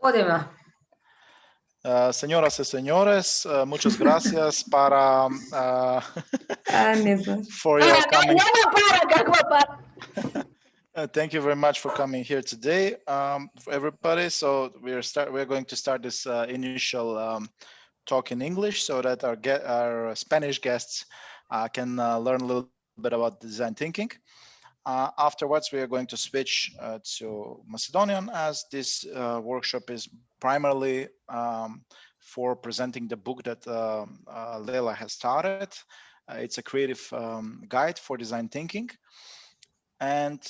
Ótima. Señoras y señores, muchas gracias para for your coming. Thank you very much for coming here today, for everybody. So we're going to start this initial talk in English so that our Spanish guests can learn a little bit about design thinking. Afterwards, we are going to switch to Macedonian, as this workshop is primarily for presenting the book that Lela has started. It's a creative guide for design thinking. And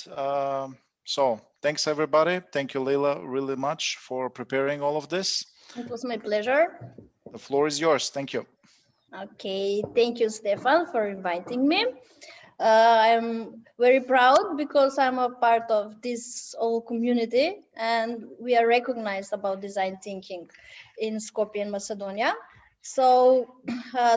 so thanks, everybody. Thank you, Lela, really much for preparing all of this. It was my pleasure. The floor is yours. Thank you. Okay, thank you, Stefan, for inviting me. I'm very proud because I'm a part of this whole community and we are recognized about design thinking in Skopje and Macedonia. So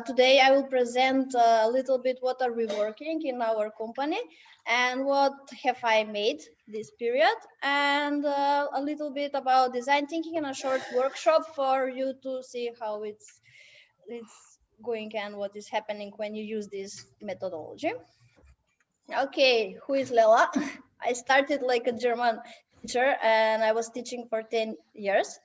today I will present a little bit what are we working in our company and what have I made this period, and a little bit about design thinking in a short workshop for you to see how it's going and what is happening when you use this methodology. Okay, who is Lela? I started like a German teacher and I was teaching for 10 years.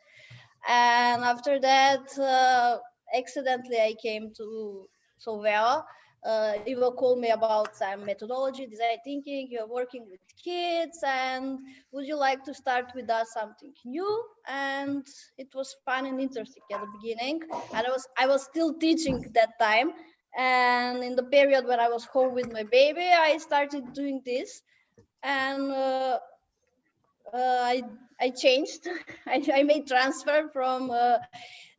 And after that, accidentally I came to Solvea. Ivo called me about some methodology, design thinking, you're working with kids and would you like to start with us something new? And it was fun and interesting at the beginning. And I was still teaching that time. And in the period when I was home with my baby, I started doing this. And I changed. I made transfer from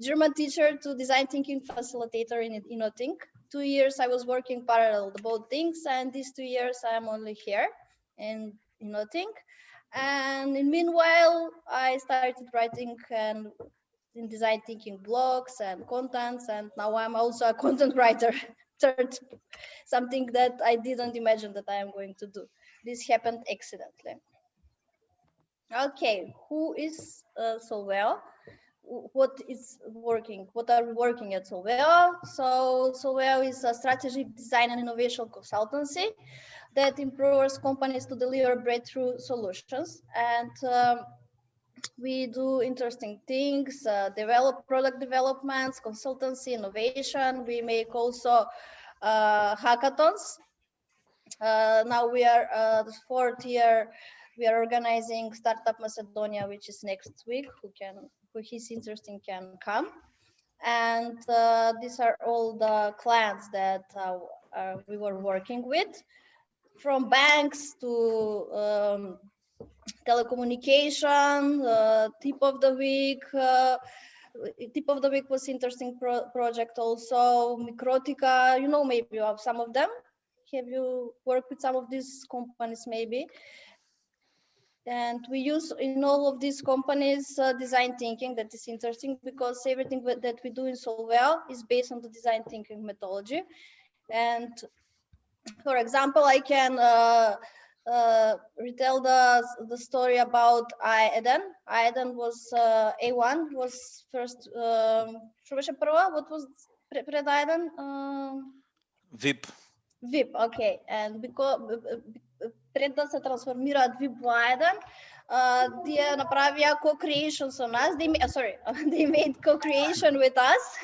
German teacher to design thinking facilitator in Innothink. 2 years I was working parallel the both things, and these 2 years I'm only here in Innothink. And in meanwhile, I started writing and in design thinking blogs and contents, and now I'm also a content writer. Third, something that I didn't imagine that I am going to do. This happened accidentally. Okay, who is Solvea? What is working? What are we working at Solvea? So Solvea is a strategic design and innovation consultancy that empowers companies to deliver breakthrough solutions. And we do interesting things, develop product developments, consultancy, innovation. We make also hackathons. Now we are the 4th year. We are organizing Startup Macedonia, which is next week. Who is interesting can come. And these are all the clients that we were working with, from banks to telecommunication. Tip of the week. Tip of the week was interesting project also. Microtica, you know, maybe you have some of them. Have you worked with some of these companies maybe? And we use in all of these companies design thinking. That is interesting because everything that we do in Solvea is based on the design thinking methodology. And for example, I can retell the story about Aiden. Aiden was A1, was first, what was pred Aiden? VIP. VIP, okay. And because пред да се трансформираат VIP во Aiden, тие направија co-creation со нас. They made co-creation with us.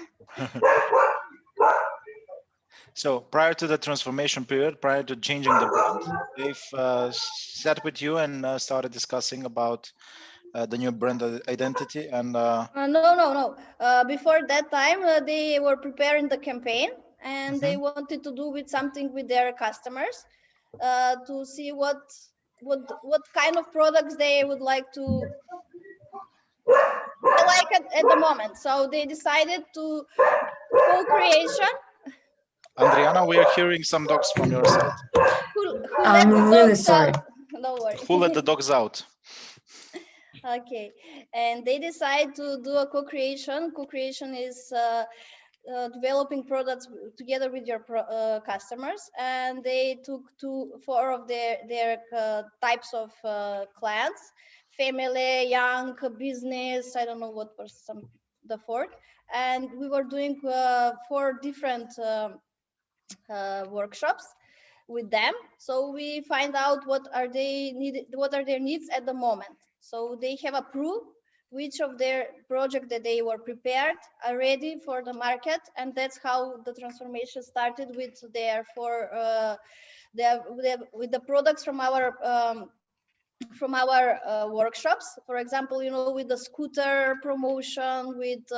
So prior to the transformation period, prior to changing the brand, they've sat with you and started discussing about the new brand identity. And no. Before that time, they were preparing the campaign, and they wanted to do with something with their customers to see what kind of products they would like to like at the moment. So they decided to co-creation. Adriana, we are hearing some dogs from your side. Who I'm really sorry. Don't worry. Who let the dogs out? Okay, and they decide to do a co-creation. Co-creation is developing products together with your customers, and they took 4 of their types of clients. family, young, business. I don't know what was the fourth. And we were doing 4 different workshops with them. So we find out what are their needs at the moment. So they have approved which of their project that they were prepared are ready for the market, and that's how the transformation started with with the products from our workshops. For example, with the scooter promotion, with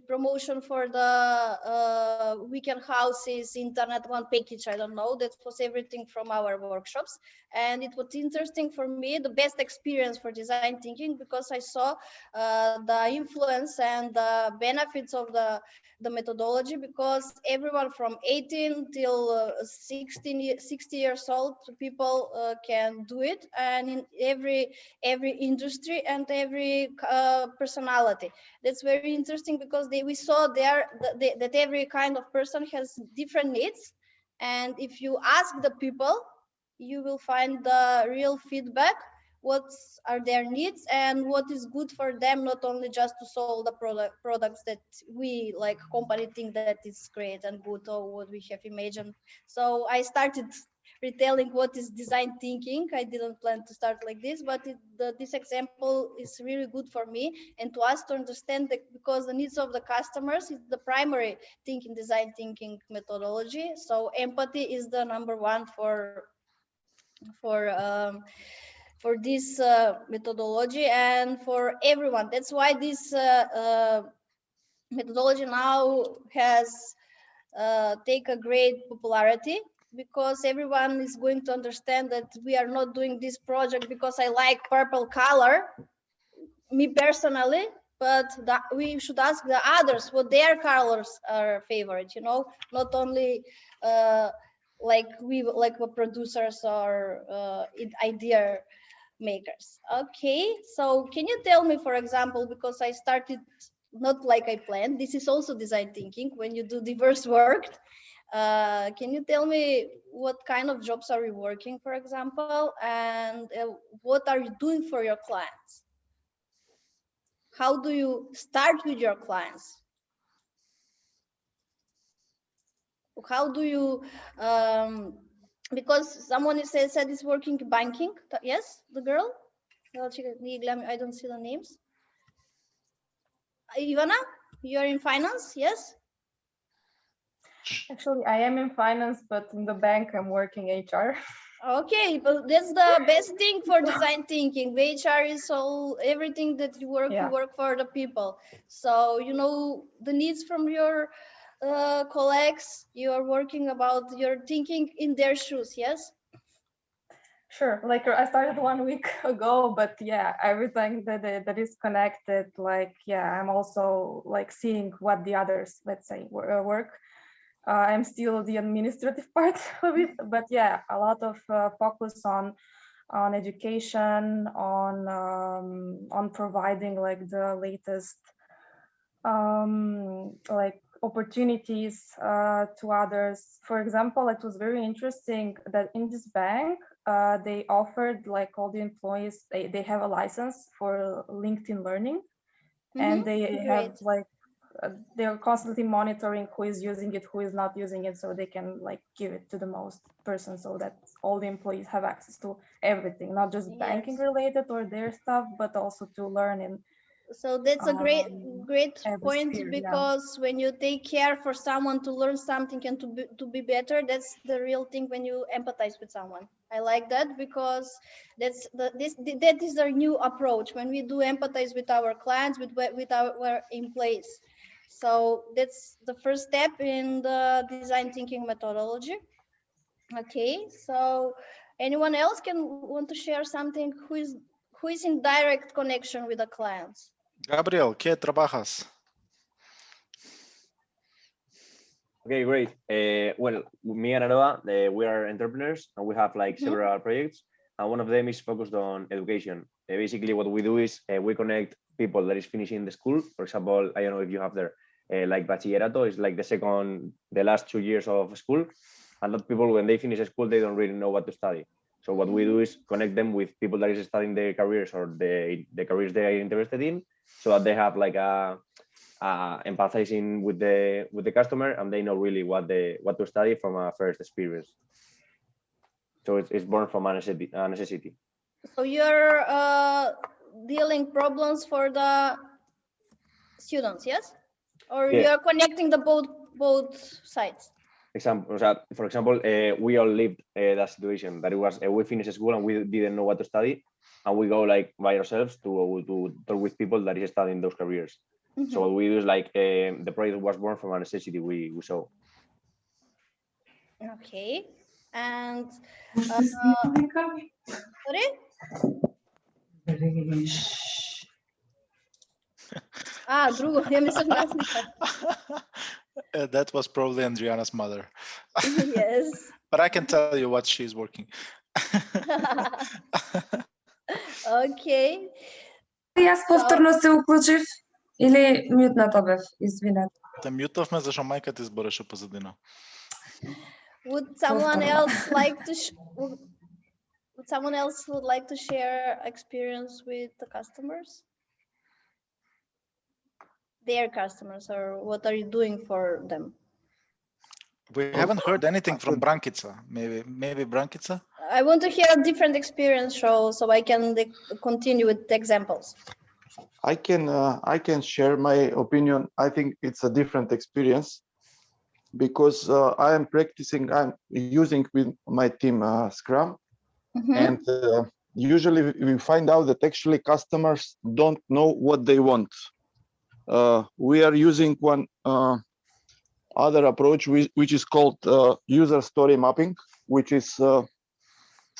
promotion for the weekend houses, internet one package, I don't know, that was everything from our workshops. And it was interesting for me, the best experience for design thinking, because I saw the influence and the benefits of the methodology, because everyone from 18 till 60 years old people can do it, and in every industry and every personality. That's very interesting, because we saw there that every kind of person has different needs, and if you ask the people, you will find the real feedback, what are their needs and what is good for them, not only just to solve the products that we like company think that is great and good, or what we have imagined. So I started retelling what is design thinking. I didn't plan to start like this, but this example is really good for me and to us to understand that, because the needs of the customers is the primary thing in design thinking methodology. So empathy is the number one for um, for this methodology and for everyone. That's why this methodology now has take a great popularity, because everyone is going to understand that we are not doing this project because I like purple color, me personally, but we should ask the others what their colors are favorite, not only like what producers or idea makers. Okay, so can you tell me, for example, because I started not like I planned, this is also design thinking when you do diverse work. Can you tell me what kind of jobs are you working, for example, and what are you doing for your clients? How do you start with your clients? How do you, because someone said is working banking. Yes, the girl? I don't see the names. Ivana, you are in finance, yes? Actually, I am in finance, but in the bank, I'm working HR. Okay, but that's the best thing for design thinking. The HR is all everything that you work. Yeah. You work for the people, so you know the needs from your colleagues. You are working about your thinking in their shoes. Yes. Sure. Like I started 1 week ago, but yeah, everything that is connected. Like I'm also like seeing what the others, let's say, work. I'm still the administrative part of it, but yeah, a lot of focus on education, on providing like the latest like opportunities to others. For example, it was very interesting that in this bank they offered like all the employees, they have a license for LinkedIn Learning, and they have like they're constantly monitoring who is using it, who is not using it, so they can like give it to the most person, so that all the employees have access to everything, not just banking related or their stuff, but also to learn in so that's a great point, sphere, because when you take care for someone to learn something and to be better, that's the real thing when you empathize with someone. I like that, because that is our new approach when we do empathize with our clients, with our employees. So that's the first step in the design thinking methodology. Okay, so anyone else want to share something, who is in direct connection with the clients? Gabriel, ¿qué trabajas? Okay, great. Well, me and Aroa, we are entrepreneurs, and we have like several projects, and one of them is focused on education. Basically, what we do is we connect people that is finishing the school. For example, I don't know if you have there, like bachillerato is like the last 2 years of school. A lot of people, when they finish school, they don't really know what to study. So what we do is connect them with people that is studying their careers or the careers they are interested in, so that they have like a empathizing with the customer, and they know really what to study from a first experience. So it's born from a necessity. So you're dealing problems for the students, yes? Or Yeah. you're connecting the both sides? For example, we all lived that situation that it was we finished school and we didn't know what to study, and we go like by ourselves to talk with people that is studying those careers. Mm-hmm. So what we do is like the project was born from a necessity we saw. Okay, and sorry. Drugo, ja mislim nasmiha. That was probably Andriana's mother. Yes. But I can tell you what she's working. Okay. Јас повторно се уклучив или мјутната бев, извинете. Те мјутавме зашто мајка ти збореше позадина. Would someone else like to would someone else would like to share experience with the customers? Their customers, or what are you doing for them? We haven't heard anything from Brankica. Maybe Brankica? I want to hear a different experience show so I can continue with the examples. I can share my opinion. I think it's a different experience because I'm using with my team Scrum, and usually we find out that actually customers don't know what they want. We are using one other approach which is called user story mapping, which is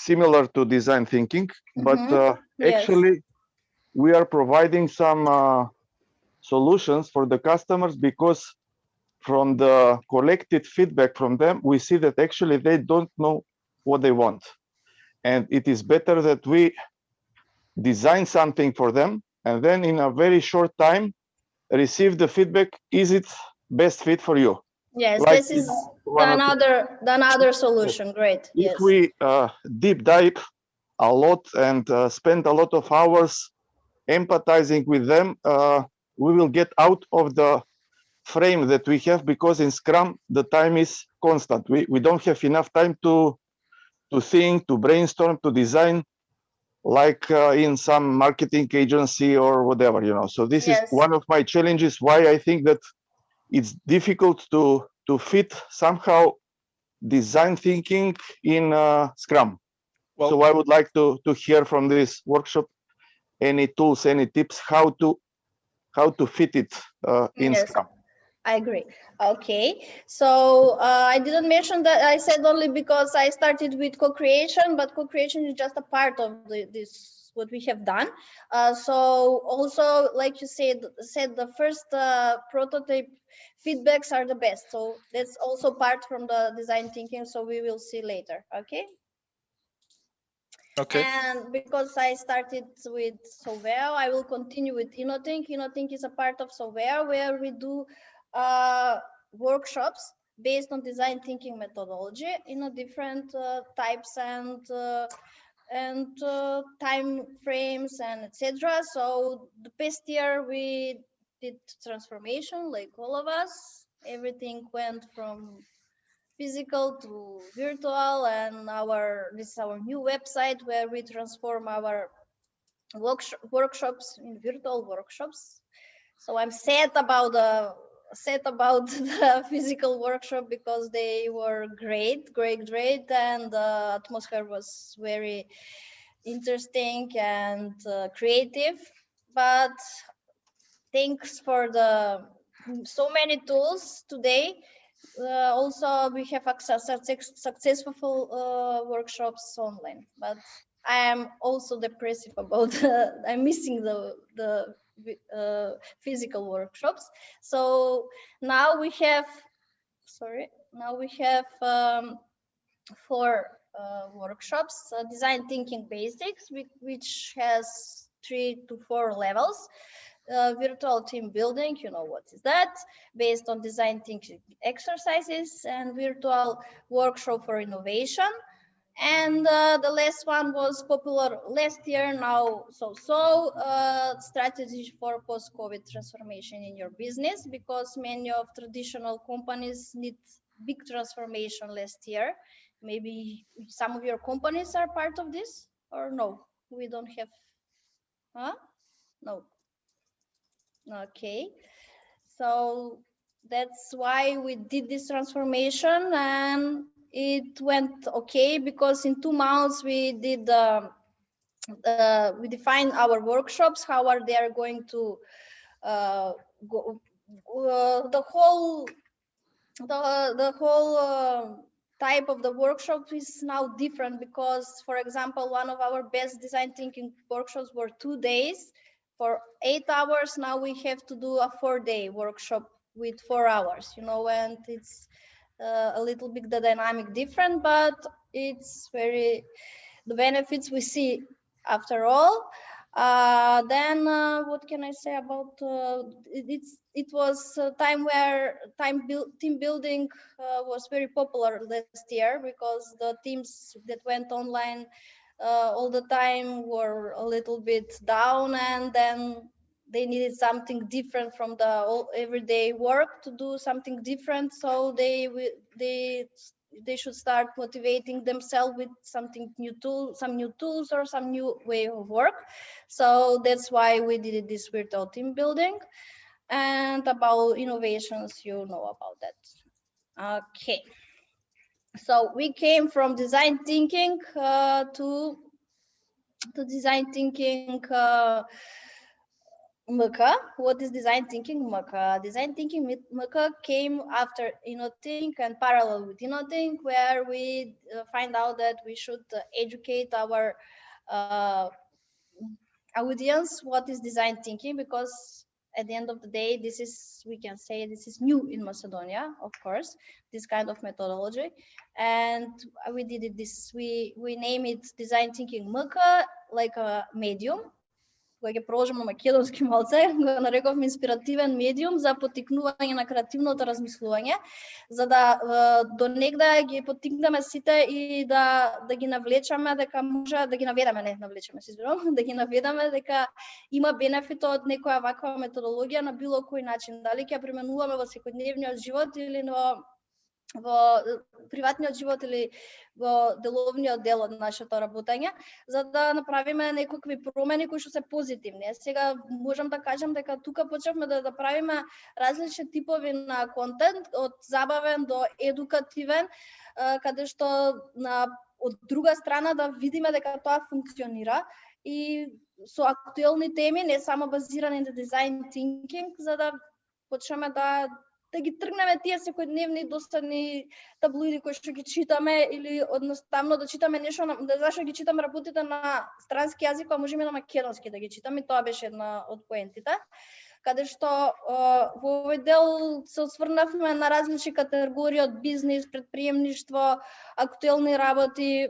similar to design thinking, but actually we are providing some solutions for the customers, because from the collected feedback from them, we see that actually they don't know what they want. And it is better that we design something for them and then in a very short time receive the feedback, is it best fit for you? Yes, like this is another solution. Great. If yes. we deep dive a lot and spend a lot of hours empathizing with them, we will get out of the frame that we have, because in Scrum the time is constant. We don't have enough time to think, to brainstorm, to design, like in some marketing agency or whatever, So this is one of my challenges, why I think that it's difficult to fit somehow design thinking in Scrum. Well, so I would like to hear from this workshop any tools, any tips how to fit it in Scrum. I agree. Okay, so I didn't mention that. I said only because I started with co-creation, but co-creation is just a part of this what we have done. So also, like you said the first prototype feedbacks are the best. So that's also part from the design thinking. So we will see later. Okay. Okay. And because I started with Soveo, I will continue with InnoThink. InnoThink is a part of Soveo where we do workshops based on design thinking methodology in a different types and time frames and etc. So the past year we did transformation, like all of us. Everything went from physical to virtual, and this is our new website where we transform our workshops in virtual workshops. So I'm sad about the physical workshop because they were great, and the atmosphere was very interesting and creative. But thanks for the so many tools today. Also, we have successful workshops online, but I am also depressive about I'm missing the physical workshops. So now we have four workshops: design thinking basics, which has 3 to 4 levels. Virtual team building, you know what is that, based on design thinking exercises, and virtual workshop for innovation, And the last one was popular last year, now strategy for post-COVID transformation in your business, because many of traditional companies need big transformation last year. Maybe some of your companies are part of this, or no? We don't have, huh? No. Okay. So that's why we did this transformation, and it went okay, because in 2 months we did we defined our workshops, how are they are going to go, the whole type of the workshop is now different, because, for example, one of our best design thinking workshops were 2 days for 8 hours. Now we have to do a 4-day workshop with 4 hours, you know, and it's a little bit the dynamic different, but it's very, the benefits we see after all. Then what can I say about it was a time where team building was very popular last year, because the teams that went online all the time were a little bit down, and then they needed something different from the everyday work to do something different. So they should start motivating themselves with something new some new tools or some new way of work. So that's why we did this virtual team building. And about innovations, you know about that. Okay. So we came from design thinking to design thinking MK. What is design thinking MK? Design thinking MK came after InnoThink and parallel with InnoThink, where we find out that we should educate our audience what is design thinking, because at the end of the day, this is, we can say, this is new in Macedonia, of course, this kind of methodology. And we did it we name it design thinking MK, like a medium. Кога ќе проложам на македонски малце, го нарековме инспиративен медиум за поттикнување на креативното размислување, за да до негде ги поттикнеме сите и да ги навлечеме дека може да ги наведеме, не навлечеме, се извинувам, да ги наведеме дека има бенефит од некоја ваква методологија на било кој начин, дали ќе применуваме во секојдневниот живот или во приватниот живот или во деловниот дел од нашето работење, за да направиме некакви промени кои што се позитивни. Сега можам да кажам дека тука почнавме да правиме различни типови на контент, од забавен до едукативен, каде што од друга страна да видиме дека тоа функционира и со актуелни теми, не само базирани на дизайн тинкинг, за да почнеме да ги тргнеме тие секојдневни досадни таблоиди кои што ги читаме, или одноставно да читаме нешто, зашто ги читаме работите на странски јазик, а можеме на македонски да ги читаме. Тоа беше една од поентите, каде што во овој дел се осврнавме на различни категории од бизнис, предприемништво, актуелни работи,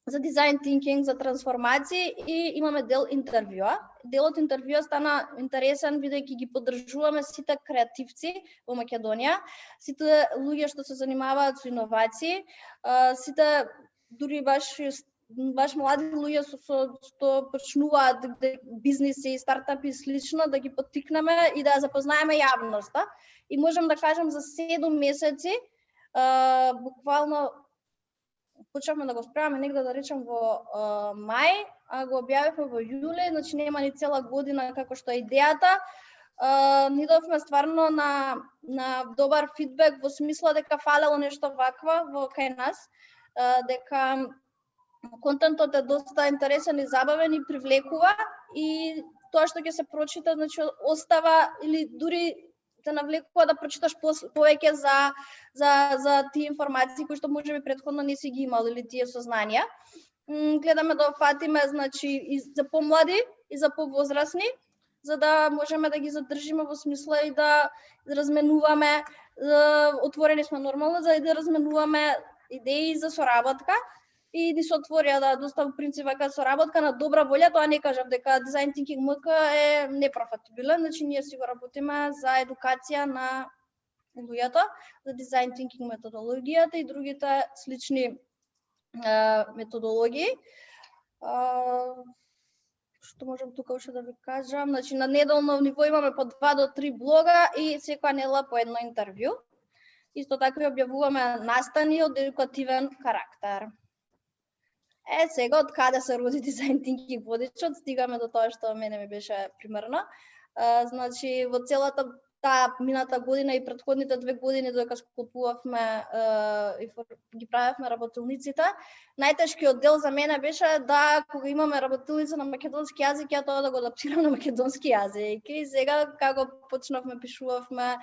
за дизайн тинкинг, за трансформации, и имаме дел интервјуа. Делот интервјуа стана интересен бидејќи ги поддржуваме сите креативци во Македонија, сите луѓе што се занимаваат со иновации, сите дури баш млади луѓе што почнуваат бизниси, стартапи и слично, да ги поттикнеме и да запознаеме јавноста. И можам да кажам за 7 месеци, буквално почнавме да го спремаме негде, да речем, во мај, а го објавивме во јули, значи нема ни цела година како што е идејата. Нидовме стварно на добар фидбек, во смисла дека фалело нешто ваква во кај нас, дека контентот е доста интересен и забавен и привлекува, и тоа што ќе се прочита, значи остава, или дури те навлекува да прочиташ повеќе за тие информации кои што можеби претходно не си ги имал, или тие сознанија. Гледаме да офатиме, значи, и за помлади и за повозрасни, за да можеме да ги задржиме, во смисла и да разменуваме, отворени сме нормално за да разменуваме идеи за соработка, и ни се отворија доста принцип вака соработка на добра волја. Тоа не кажав дека дизайн тинкинг МК е непрофитабилен, значи ние си го работиме за едукација на луѓето, за дизайн тинкинг методологијата и другите слични методологии. Што можам тука уште да ви кажам? Значи, на неделно ниво имаме по 2 до 3 блога и секоја недела по едно интервју. Исто така објавуваме настани од едукативен карактер. Сега од каде се роди дизајн тинкинг водичот, стигаме до тоа што мене ми беше примерно. Значи, во целата таа мината година и претходните 2 години додека склопувавме и ги правевме работилниците, најтешкиот дел за мене беше да кога имаме работилница на македонски јазик, ја тоа да го адаптирам на македонски јазик. И сега како почнавме, пишувавме,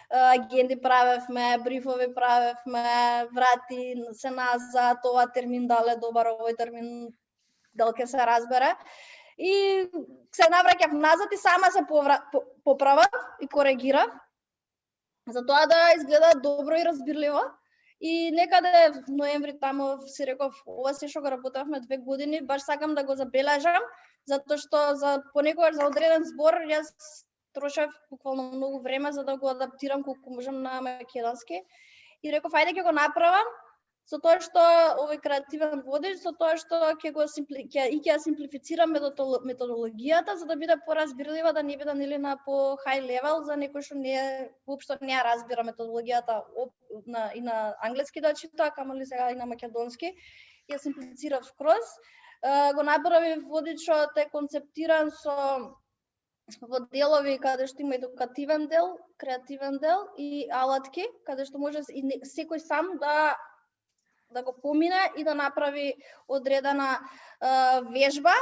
агенди правевме, брифови правевме, врати се назад, ова термин дали добар, овој термин дал ке се разбере. И се навраќав назад и сама се поправав и коригирав за тоа да изгледа добро и разбирливо. И некаде в ноември тамо си реков, ова се што го работевме 2 години, баш сакам да го забележам, затоа што за понекогаш за одреден збор јас трошев буквално многу време за да го адаптирам колку можам на македонски. И реков, ајде ќе го направам, со тоа што овој креативен водич, со тоа што ќе ја симплифицирам методологијата за да биде поразбирлива, да не биде нели на по high level за некој што воопшто не ја разбира методологијата и на англиски да чита, камоли сега и на македонски. Ја симплифицирав скроз. Го направив водичот е концептиран во делови каде што има едукативен дел, креативен дел и алатки, каде што може и секој сам да го помине и да направи одредена вежба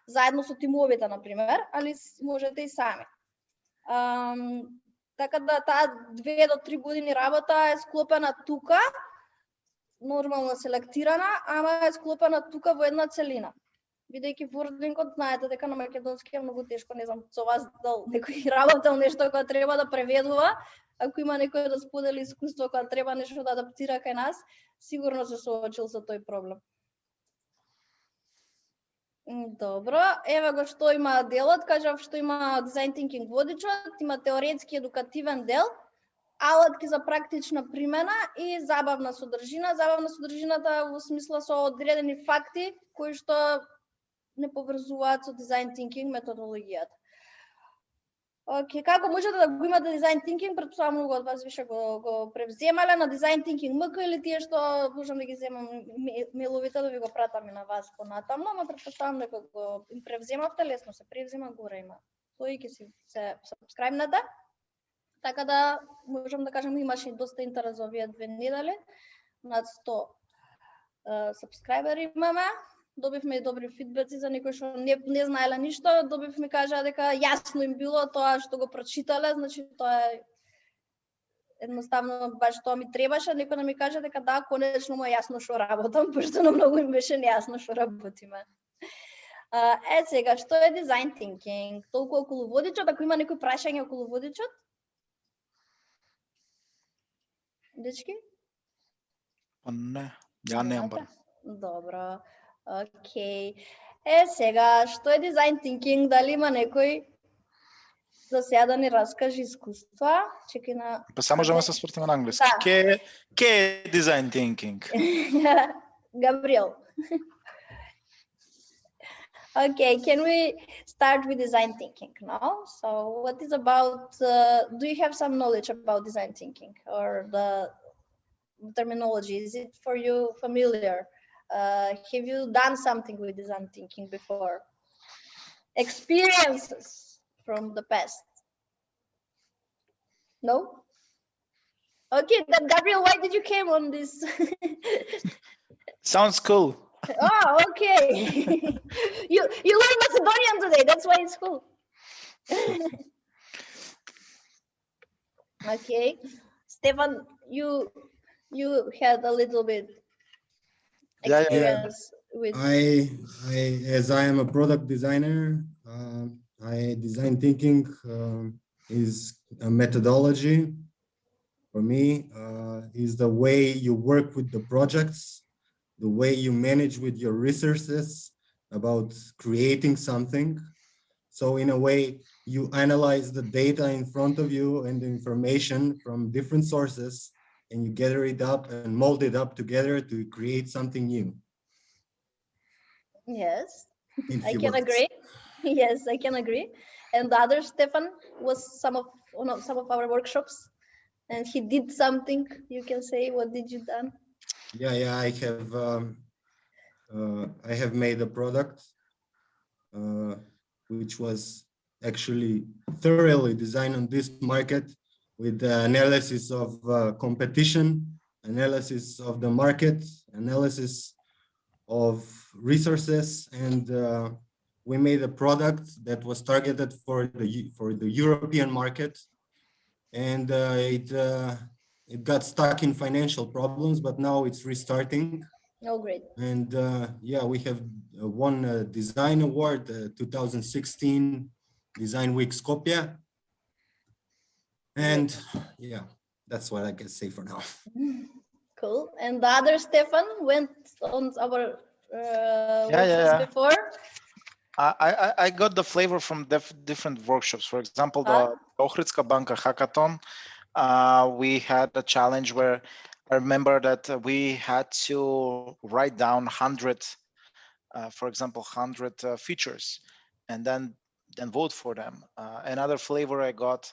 заедно со тимовите, например, али можете и сами. Така да таа 2 до 3 години работа е склопена тука, нормално селектирана, ама е склопена тука во една целина. Бидејќи вордингот, знаете дека на македонски е многу тешко, не знам, со вас дал некој работел нешто кога треба да преведува, ако има некој да сподели искуство кога треба нешто да адаптира кај нас, сигурно се соочил со тој проблем. Добро, ева го што има делот, кажав што има дизајн тинкинг водичот, има теоретски едукативен дел, алатки за практична примена и забавна содржина. Забавна содржината во смисла со одредени факти кои што не поврзуваат со дизајн тинкинг методологијата. Океј, како можете да го имате дизајн тинкинг, претпоставам многу од вас више го превземале на дизајн тинкинг МК или тие што можам да ги земам мейловите да ви го пратам и на вас понатаму, ама претпоставам дека го им превземавте, лесно се превзема, горе има. Тој ќе си се сабскрајбнете. Така да можам да кажам имаше доста интерес овие 2 недели. Над 100 сабскрајбери имаме. Добивме и добри фидбеци за некои што не знаеле ништо, добивме кажа дека јасно им било тоа што го прочитале, значи тоа е едноставно баш тоа ми требаше, некој да ми каже дека да, конечно му е јасно што работам, пошто на многу им беше нејасно што работиме. Сега, што е дизајн тинкинг? Толку околу водичот, ако има некои прашање околу водичот? Дечки? Не, ја немам бар. Добро. Океј. Сега, што е дизајн тинкинг? Дали има некој за сега да ни раскаже искуства? Чекај на... Па само можеме да се свртиме на англиски. Да. Ке е дизајн тинкинг? Gabriel. Okay, can we start with design thinking now? So what is about, do you have some knowledge about design thinking or the terminology? Is it for you familiar? Have you done something with design thinking before? Experiences from the past? No? Okay, then Gabriel, why did you came on this? Sounds cool. Oh, okay. you learned Macedonian today. That's why it's cool. Okay, Stefan, you had a little bit experience with. As I am a product designer, design thinking is a methodology for me. Is the way you work with the projects, the way you manage with your resources, about creating something. So in a way, you analyze the data in front of you and the information from different sources, and you gather it up and mold it up together to create something new. Yes, in I few can words. agree. Yes, I can agree. And the other Stefan was some of our workshops, and he did something. You can say, what did you done? Yeah, I have made a product which was actually thoroughly designed on this market with the analysis of competition, analysis of the market, analysis of resources, and we made a product that was targeted for the European market, and it got stuck in financial problems, but now it's restarting. Oh, great. And yeah, we have won a design award, 2016 Design Week Skopje. And yeah, that's what I can say for now. Cool. And the other Stefan went on our Yeah, workshops yeah. before. I got the flavor from different workshops. For example, Huh? the Ohridska Banka hackathon. We had a challenge where I remember that we had to write down 100, for example, 100 features, and then vote for them. Another flavor I got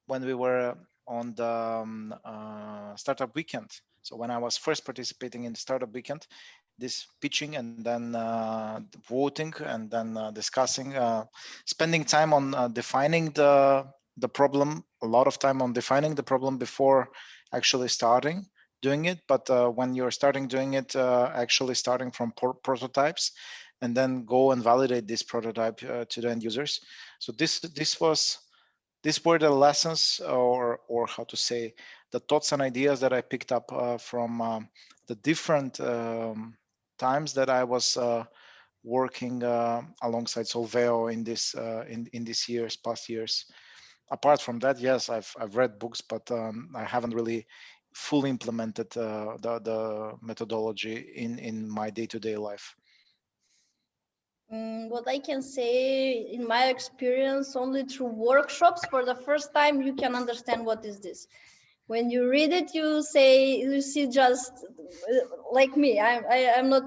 when we were on the startup weekend. So when I was first participating in the startup weekend, this pitching and then voting and then discussing, spending time on defining the problem, a lot of time on defining the problem before actually starting doing it. But when you're starting doing it, actually starting from prototypes, and then go and validate this prototype to the end users. So these were the lessons, or how to say, the thoughts and ideas that I picked up from the different times that I was working alongside Solveo in this in these past years. Apart from that, yes, I've read books, but I haven't really fully implemented the methodology in my day-to-day life. What I can say, in my experience, only through workshops, for the first time, you can understand what is this. When you read it, you see just like me. I'm not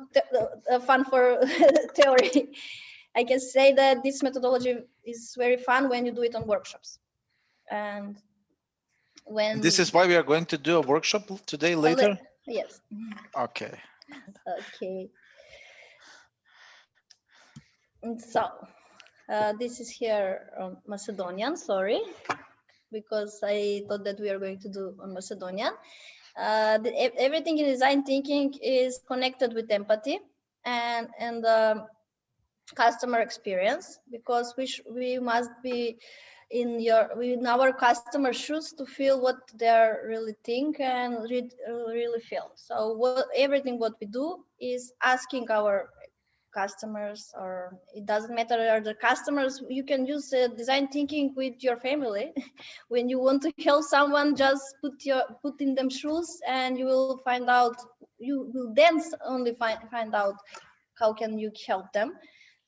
a fan for theory. I can say that this methodology is very fun when you do it on workshops. And when And this is why we are going to do a workshop today later. Yes. Okay. Okay. And so this is here on Macedonian. Sorry, because I thought that we are going to do on Macedonian. Everything in design thinking is connected with empathy and customer experience, because we must be in our customer shoes to feel what they really think and really feel. So everything what we do is asking our customers, or it doesn't matter are the customers, you can use design thinking with your family. When you want to help someone, just put in them shoes, and you will find out, you will then only find out how can you help them.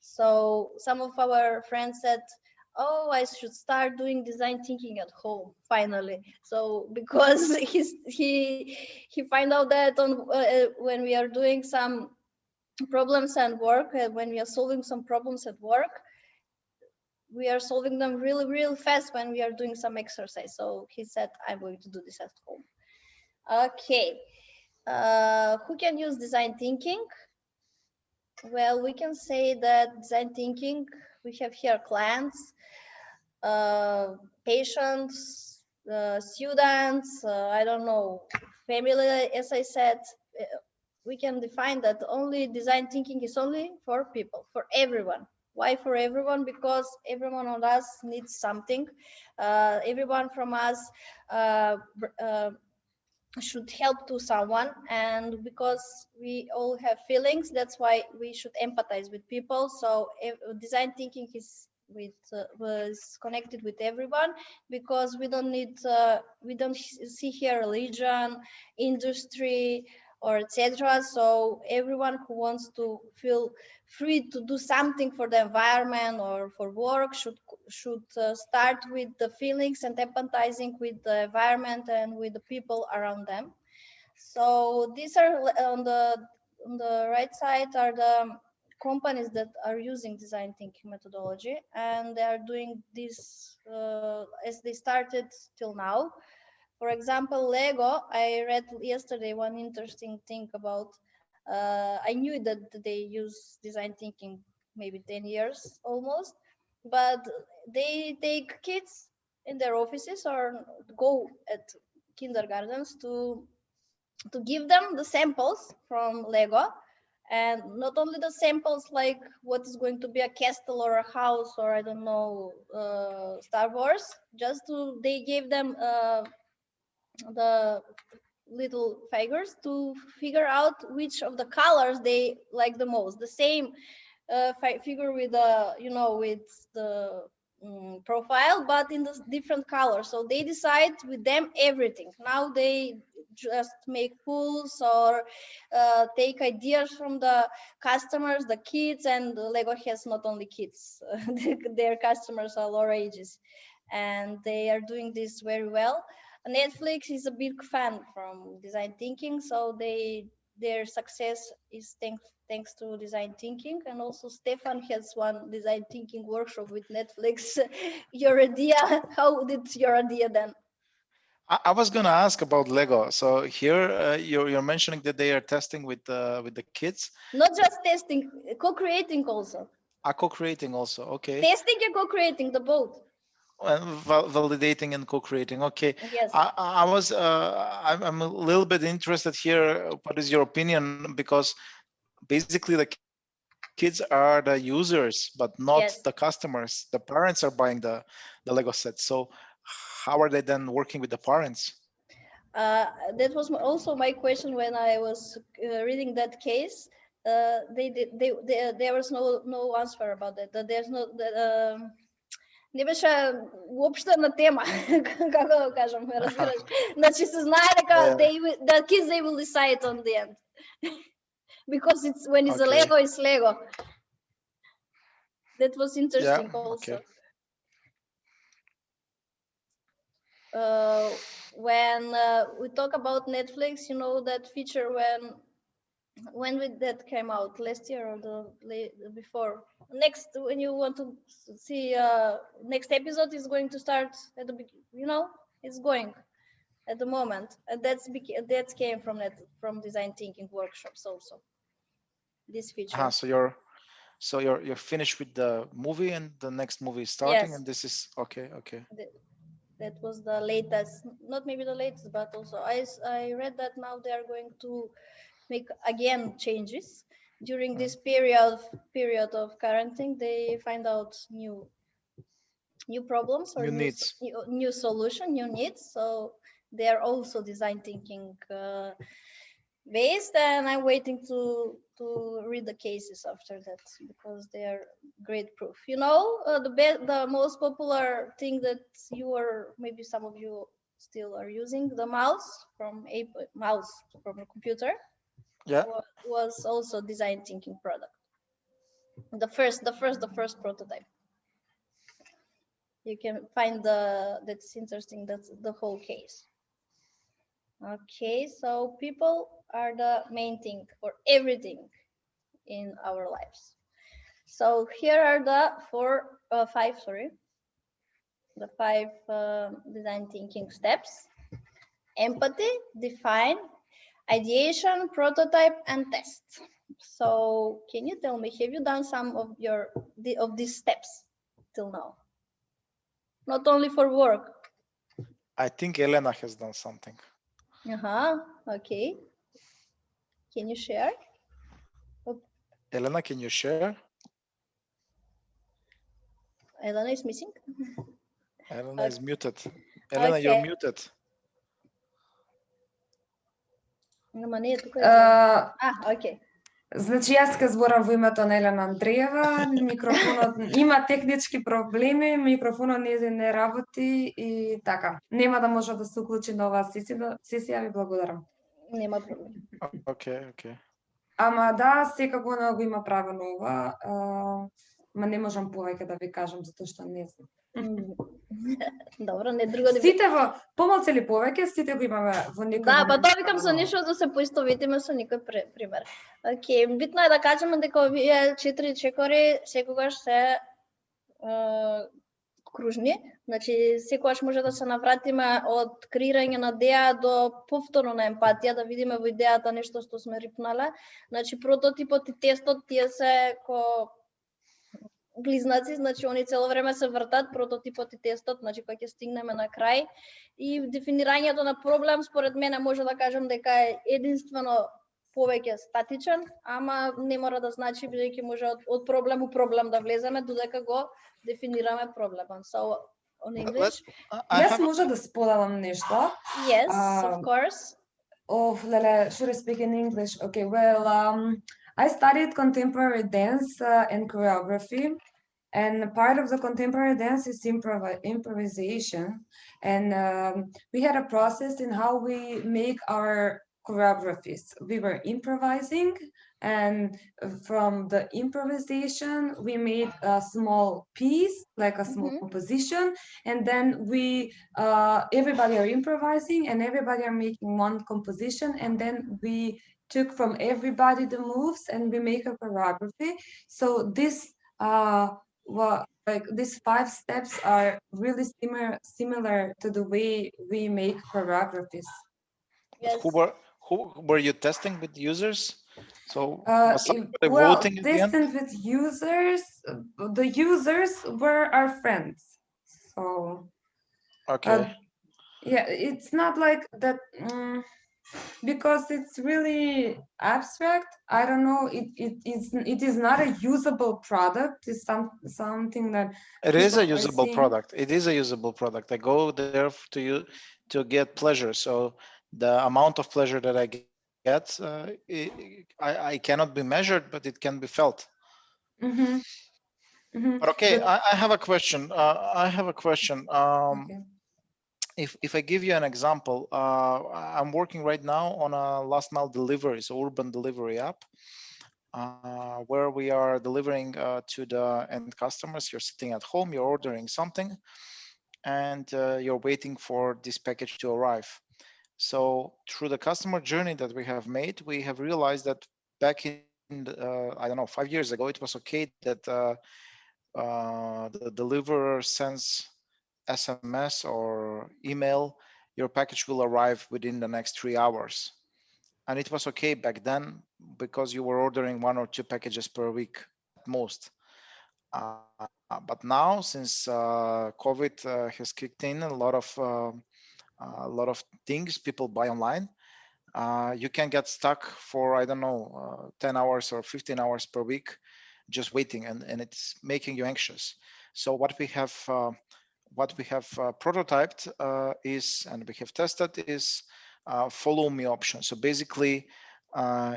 So some of our friends said, oh, I should start doing design thinking at home finally. So because he find out that when we are doing some problems and work, when we are solving some problems at work, we are solving them really fast when we are doing some exercise. So he said, I'm going to do this at home. Okay. Who can use design thinking? Well, we can say that design thinking, we have here clients, patients, students, I don't know, family, as I said. We can define that only design thinking is only for people, for everyone. Why for everyone? Because everyone of us needs something. Everyone from us should help to someone, and because we all have feelings, that's why we should empathize with people. So design thinking is was connected with everyone, because we don't see here religion, industry, or etc. So everyone who wants to feel free to do something for the environment or for work should start with the feelings and empathizing with the environment and with the people around them. So these are on the right side are the companies that are using design thinking methodology, and they are doing this as they started till now. For example, Lego, I read yesterday one interesting thing about, I knew that they use design thinking maybe 10 years almost, but they take kids in their offices or go at kindergartens to give them the samples from Lego, and not only the samples like what is going to be a castle or a house or I don't know, Star Wars, just to they gave them the little figures to figure out which of the colors they like the most. The same figure with the, you know, with the profile, but in the different colors. So they decide with them everything. Now they just make pools or take ideas from the customers, the kids, and Lego has not only kids, their customers are all ages, and they are doing this very well. Netflix is a big fan from design thinking, so their success is thanks to design thinking. And also Stefan has one design thinking workshop with Netflix. Your idea, how did your idea then? I was going to ask about Lego. So here you're mentioning that they are testing with the kids. Not just testing, co-creating also. Co-creating also. Okay. Testing and co-creating, the both. Validating and co-creating. Okay. Yes. I'm a little bit interested here. What is your opinion? Because basically the kids are the users, but not Yes. the customers. The parents are buying the Lego set. So how are they then working with the parents? That was also my question when I was reading that case. There was no answer about that. There's no не беше уопштена тема, како да го кажам, разбираш? Значи се знае дека the kids they will decide on the end. Because it's when it's a Lego, it's Lego. That was interesting also. When we talk about Netflix, you know that feature when that came out last year or the before. Next, when you want to see next episode is going to start at the beginning, you know, it's going at the moment, and that came from design thinking workshops also. This feature. So you're finished with the movie and the next movie is starting. Yes. And this is okay. That was the latest, not maybe the latest, but also I read that now they are going to make again changes during this period of quarantine. They find out new problems or new solution, new needs. So they are also design thinking based, and I'm waiting to read the cases after that because they are great proof. You know, the most popular thing that you or maybe some of you still are using, the mouse from a computer. Yeah. Was also design thinking product. The first prototype. You can find that's interesting. That's the whole case. Okay, so people are the main thing for everything in our lives. So here are the five design thinking steps: empathy, define, ideation, prototype, and test. So can you tell me, have you done some of these steps till now? Not only for work. I think Elena has done something. Okay. Can you share? Elena, can you share? Elena is missing. Elena is muted. Elena, you're muted. Okay. Значи јас ке зборам во името на Елена Андреева. Микрофонот има технички проблеми, микрофонот не работи и така. Нема да може да се уклучи на оваа сесија, ви благодарам. Нема проблем. Okay. Ама да, секако го има правено ова, ма не можам повеќе да ви кажам затоа што не знам. Добро, не друго да Сите во помалку или повеќе, сите го имаме во некој Да, па момент. тоа викам со ништо да се поистоветиме со никој пример. Океј, битно е да кажеме дека овие 4 чекори секогаш се кружни, значи секогаш може да се навратиме од креирање на идеја до повторно на емпатија, да видиме во идејата нешто што сме рипнале. Значи прототипот и тестот тие се ко близнаци, значи они цело време се вртат, прототипот и тестот, значи кога ќе стигнеме на крај. И дефинирањето на проблем според мене може да кажам дека е единствено повеќе статичен, ама не мора да значи бидејќи може од проблем у проблем да влеземе додека го дефинираме проблемот. So on English? Јас може да споделам нешто. Yes, of course. Oh, Lela, should I speak in English? Okay, well, I studied contemporary dance and choreography, and part of the contemporary dance is improvisation. And we had a process in how we make our choreographies. We were improvising, and from the improvisation, we made a small piece, like a small composition, and then we everybody are improvising and everybody are making one composition, and then we took from everybody the moves and we make a choreography. So this like these 5 steps are really similar to the way we make choreographies. Yes. Who were you testing with users? So well, voting at the end? testing with users, the users were our friends. So Okay. yeah, it's not like that because it's really abstract. I don't know. It is not a usable product. It's something that It is a people are usable seeing. product. It is a usable product. I go there to get pleasure. So the amount of pleasure that I get, I cannot be measured, but it can be felt. Mm-hmm. Mm-hmm. But okay, But- I have a question. okay. If I give you an example, I'm working right now on a last mile delivery, so urban delivery app, where we are delivering to the end customers. You're sitting at home, you're ordering something, and you're waiting for this package to arrive. So through the customer journey that we have made, we have realized that back in, I don't know, 5 years ago, it was okay that the deliverer sends SMS or email, your package will arrive within the next 3 hours. And it was okay back then because you were ordering 1 or 2 packages per week at most. But now, since COVID has kicked in, a lot of things people buy online, you can get stuck for, I don't know, 10 hours or 15 hours per week just waiting, and it's making you anxious. So what we have prototyped is, and we have tested, is follow me option. So basically,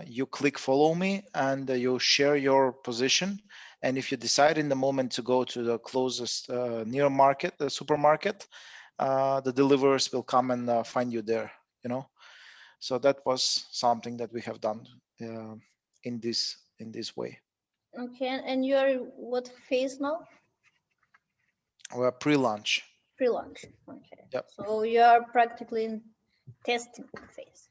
you click follow me and you share your position. And if you decide in the moment to go to the closest near market, the supermarket, the deliverers will come and find you there, you know. So that was something that we have done in this way. Okay, and you're what phase now? We're pre-launch. Pre-launch. Okay. Yep. So you're practically in testing phase.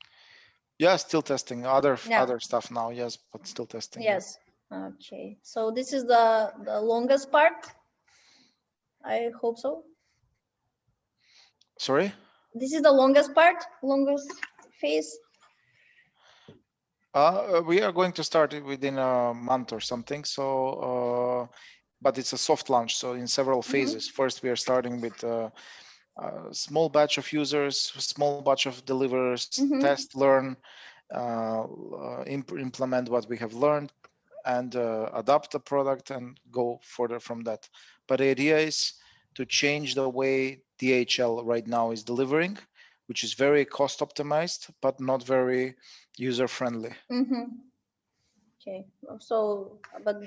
Yeah, still testing other Yeah. stuff now. Yes, but still testing. Yes. Okay. So this is the longest part. I hope so. Sorry? This is the longest part, longest phase. We are going to start it within a month or something. So, but it's a soft launch. So in several phases. First, we are starting with a small batch of users, small batch of deliverers, test, learn, implement what we have learned, and adapt the product and go further from that. But the idea is to change the way DHL right now is delivering, which is very cost optimized, but not very user friendly. Okay. So, but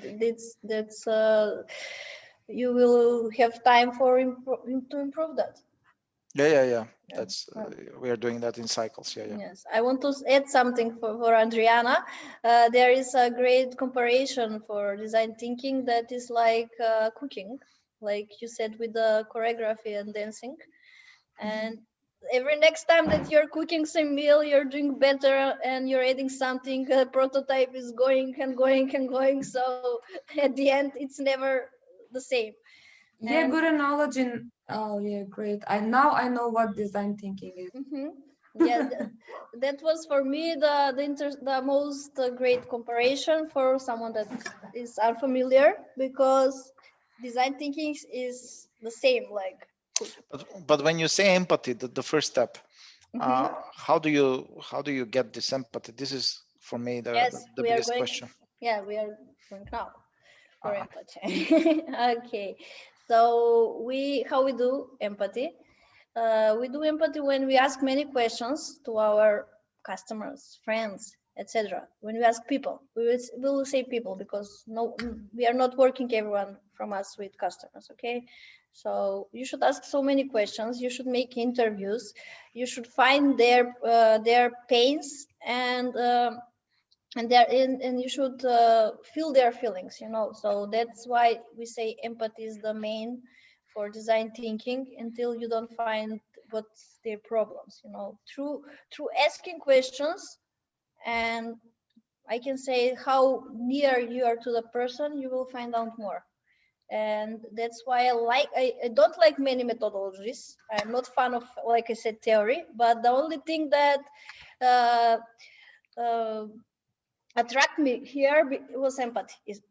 that's you will have time for to improve that. Yeah. That's we are doing that in cycles. Yeah. Yes, I want to add something for Adriana. There is a great comparison for design thinking that is like cooking. like you said, with the choreography and dancing. And every next time that you're cooking some meal, you're doing better and you're adding something, a prototype is going and going and going. So at the end, it's never the same. Yeah, And- good analogy. Oh yeah, great. I know what design thinking is. Yeah, that was for me the most great comparison for someone that is unfamiliar, because design thinking is the same like cooking. But when you say empathy, the first step, how do you get this empathy? This is for me the Yes, we are biggest going. question. Yeah, we are going now for empathy. Okay, so how we do empathy? We do empathy when we ask many questions to our customers, friends, etc. When we ask people, we will say people, because we are not working everyone from us with customers. Okay, so you should ask so many questions. You should make interviews. You should find their pains and you should feel their feelings, so that's why we say empathy is the main for design thinking, until you don't find what's their problems, through asking questions. And I can say how near you are to the person, you will find out more. And that's why I don't like many methodologies. I'm not fan of, like I said, theory, but the only thing that uh, uh, attract me here was empathy, is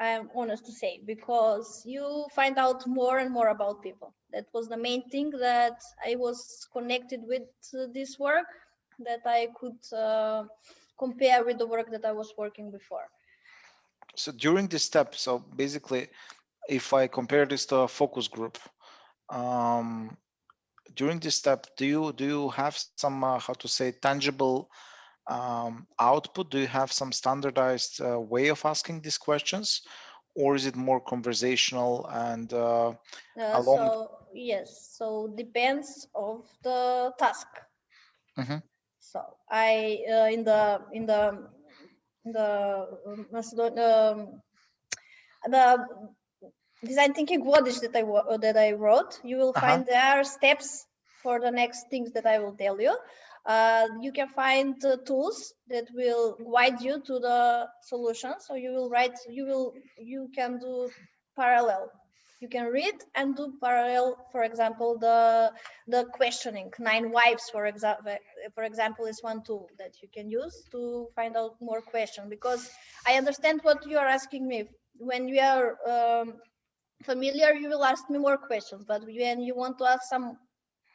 I'm honest to say, because you find out more and more about people. That was the main thing, that I was connected with this work, that I could compare with the work that I was working before. So during this step, so basically, if I compare this to a focus group, um, during this step, do you have some how to say tangible output? Do you have some standardized way of asking these questions, or is it more conversational and along? So yes, so depends of the task. So I the design thinking codage that I wrote, you will find there are steps for the next things that I will tell you. You can find tools that will guide you to the solution. So you can do parallel. You can read and do parallel. For example, the questioning 9 whys, for example, is one tool that you can use to find out more questions, because I understand what you are asking me. When we are familiar, you will ask me more questions, but when you want to ask some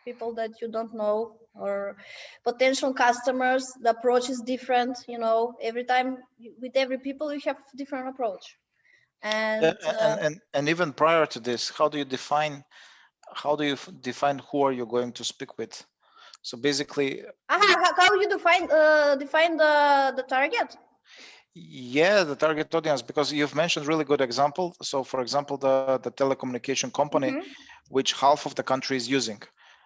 people that you don't know, or potential customers, the approach is different. Every time with every people you have different approach. And and even prior to this, how do you define who are you going to speak with? So basically, how you define the target? Yeah, the target audience, because you've mentioned really good example. So for example, the telecommunication company, which half of the country is using.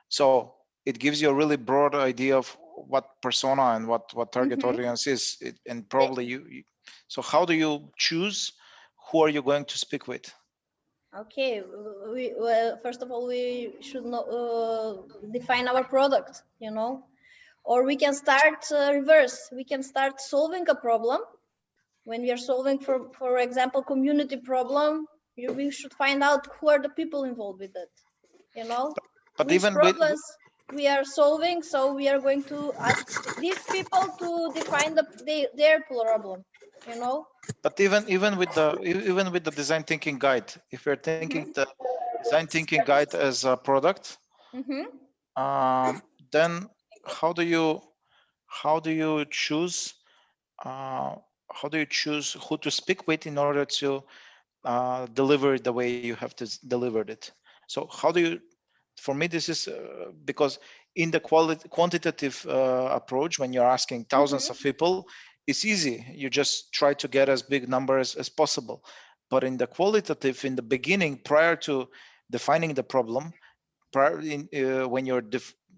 So it gives you a really broad idea of what persona and what target audience is. And probably so how do you choose who are you going to speak with? Okay, well, first of all, we should define our product, or we can start reverse. We can start solving a problem. When we are solving, for example, community problem, we should find out who are the people involved with it, But which even problems we are solving. So we are going to ask these people to define their problem, But even with the design thinking guide, if we're thinking the design thinking guide as a product, then how do you choose who to speak with in order to deliver it the way you have to delivered it? So how do you? For me, this is because in the quantitative approach, when you're asking thousands of people, it's easy. You just try to get as big numbers as possible. But in the qualitative, in the beginning, prior to defining the problem, when you're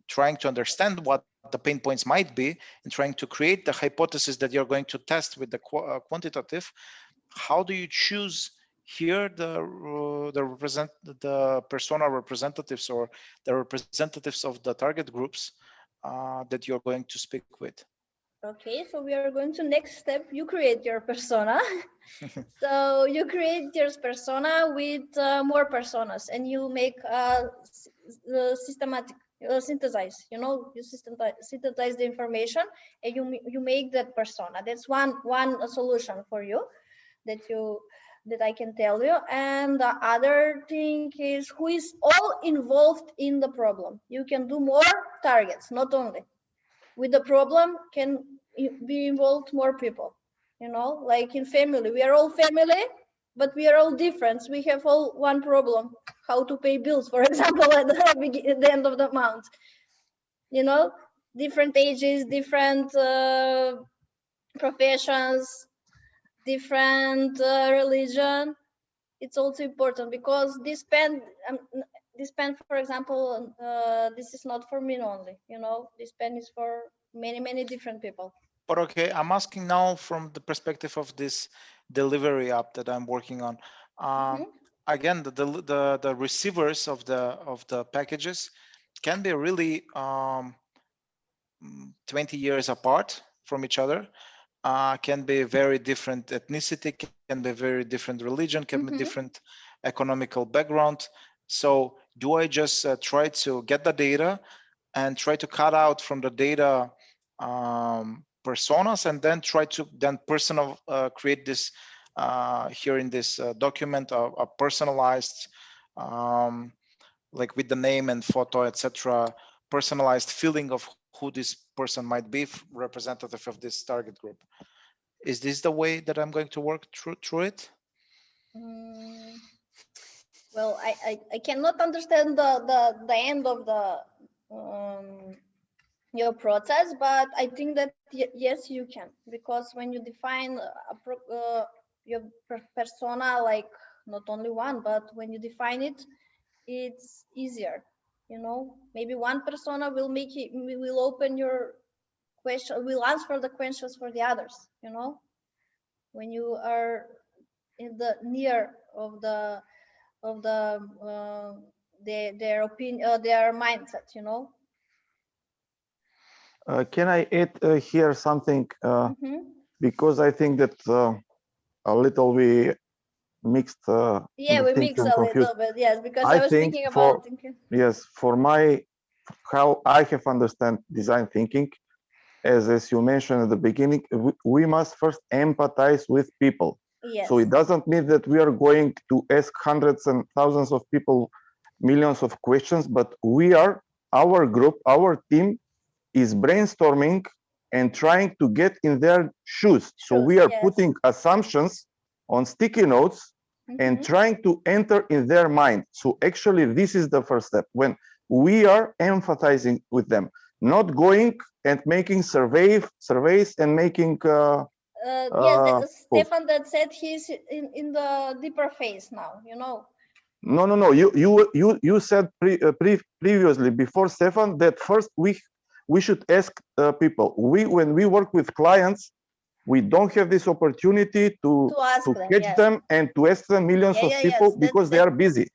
trying to understand what the pain points might be and trying to create the hypothesis that you're going to test with the quantitative, how do you choose here the persona representatives or the representatives of the target groups that you're going to speak with. Okay, so we are going to next step. You create your persona. So you create your persona with more personas, and you make systematic synthesize. You know, you synthesize the information, and you make that persona. That's one solution for you that I can tell you. And the other thing is who is all involved in the problem. You can do more targets, not only with the problem can be involved more people, you know, like in family, we are all family, but we are all different. We have all one problem, how to pay bills, for example, at the end of the month, you know, different ages, different professions, different religion. It's also important because this pen, for example, this is not for me only, you know, this pen is for many different people. But okay, I'm asking now from the perspective of this delivery app that I'm working on. Again, the receivers of the packages can be really 20 years apart from each other. Can be very different ethnicity, can be very different religion, can be different economical background. So do I just try to get the data and try to cut out from the data personas and then try to create this here in this document a personalized like with the name and photo, etc., personalized feeling of who this person might be, representative of this target group. Is this the way that I'm going to work through it? Well, I cannot understand the end of the your process, but I think that yes, you can, because when you define your persona, like not only one, but when you define it, it's easier. You know, maybe one persona will make it, will open your question, will answer the questions for the others. You know, when you are in the near of the their opinion, their mindset. You know. Can I add here something? Because I think that a little we mixed. Yeah, we mix a little bit. Yes, because I was thinking about thinking. Yes, for how I have understand design thinking, as you mentioned at the beginning, we must first empathize with people. Yes. So it doesn't mean that we are going to ask hundreds and thousands of people millions of questions, but our group, our team is brainstorming and trying to get in their shoes. So we are putting assumptions on sticky notes and trying to enter in their mind. So actually, this is the first step, when we are empathizing with them, not going and making surveys and making yes, Stefan that said he's in the deeper phase now, you know. No, you said previously before, Stefan, that first we should ask people. When we work with clients, we don't have this opportunity to catch them and to ask them millions of people because they are busy.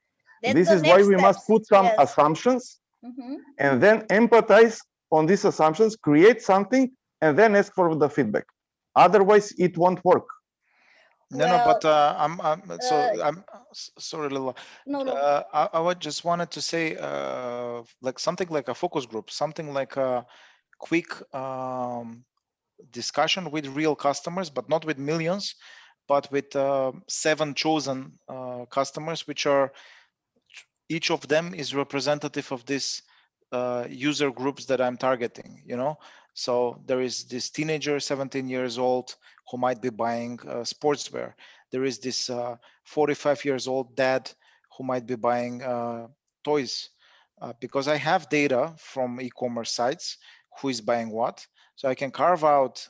This is why we must put some assumptions and then empathize on these assumptions, create something, and then ask for the feedback. Otherwise, it won't work. No, but I'm sorry, Lela. No. I just wanted to say like something like a focus group, something like a quick discussion with real customers, but not with millions, but with 7 chosen customers, which are each of them is representative of this user groups that I'm targeting, you know. So there is this teenager, 17 years old, who might be buying sportswear. There is this 45 years old dad who might be buying toys, because I have data from e-commerce sites who is buying what. So I can carve out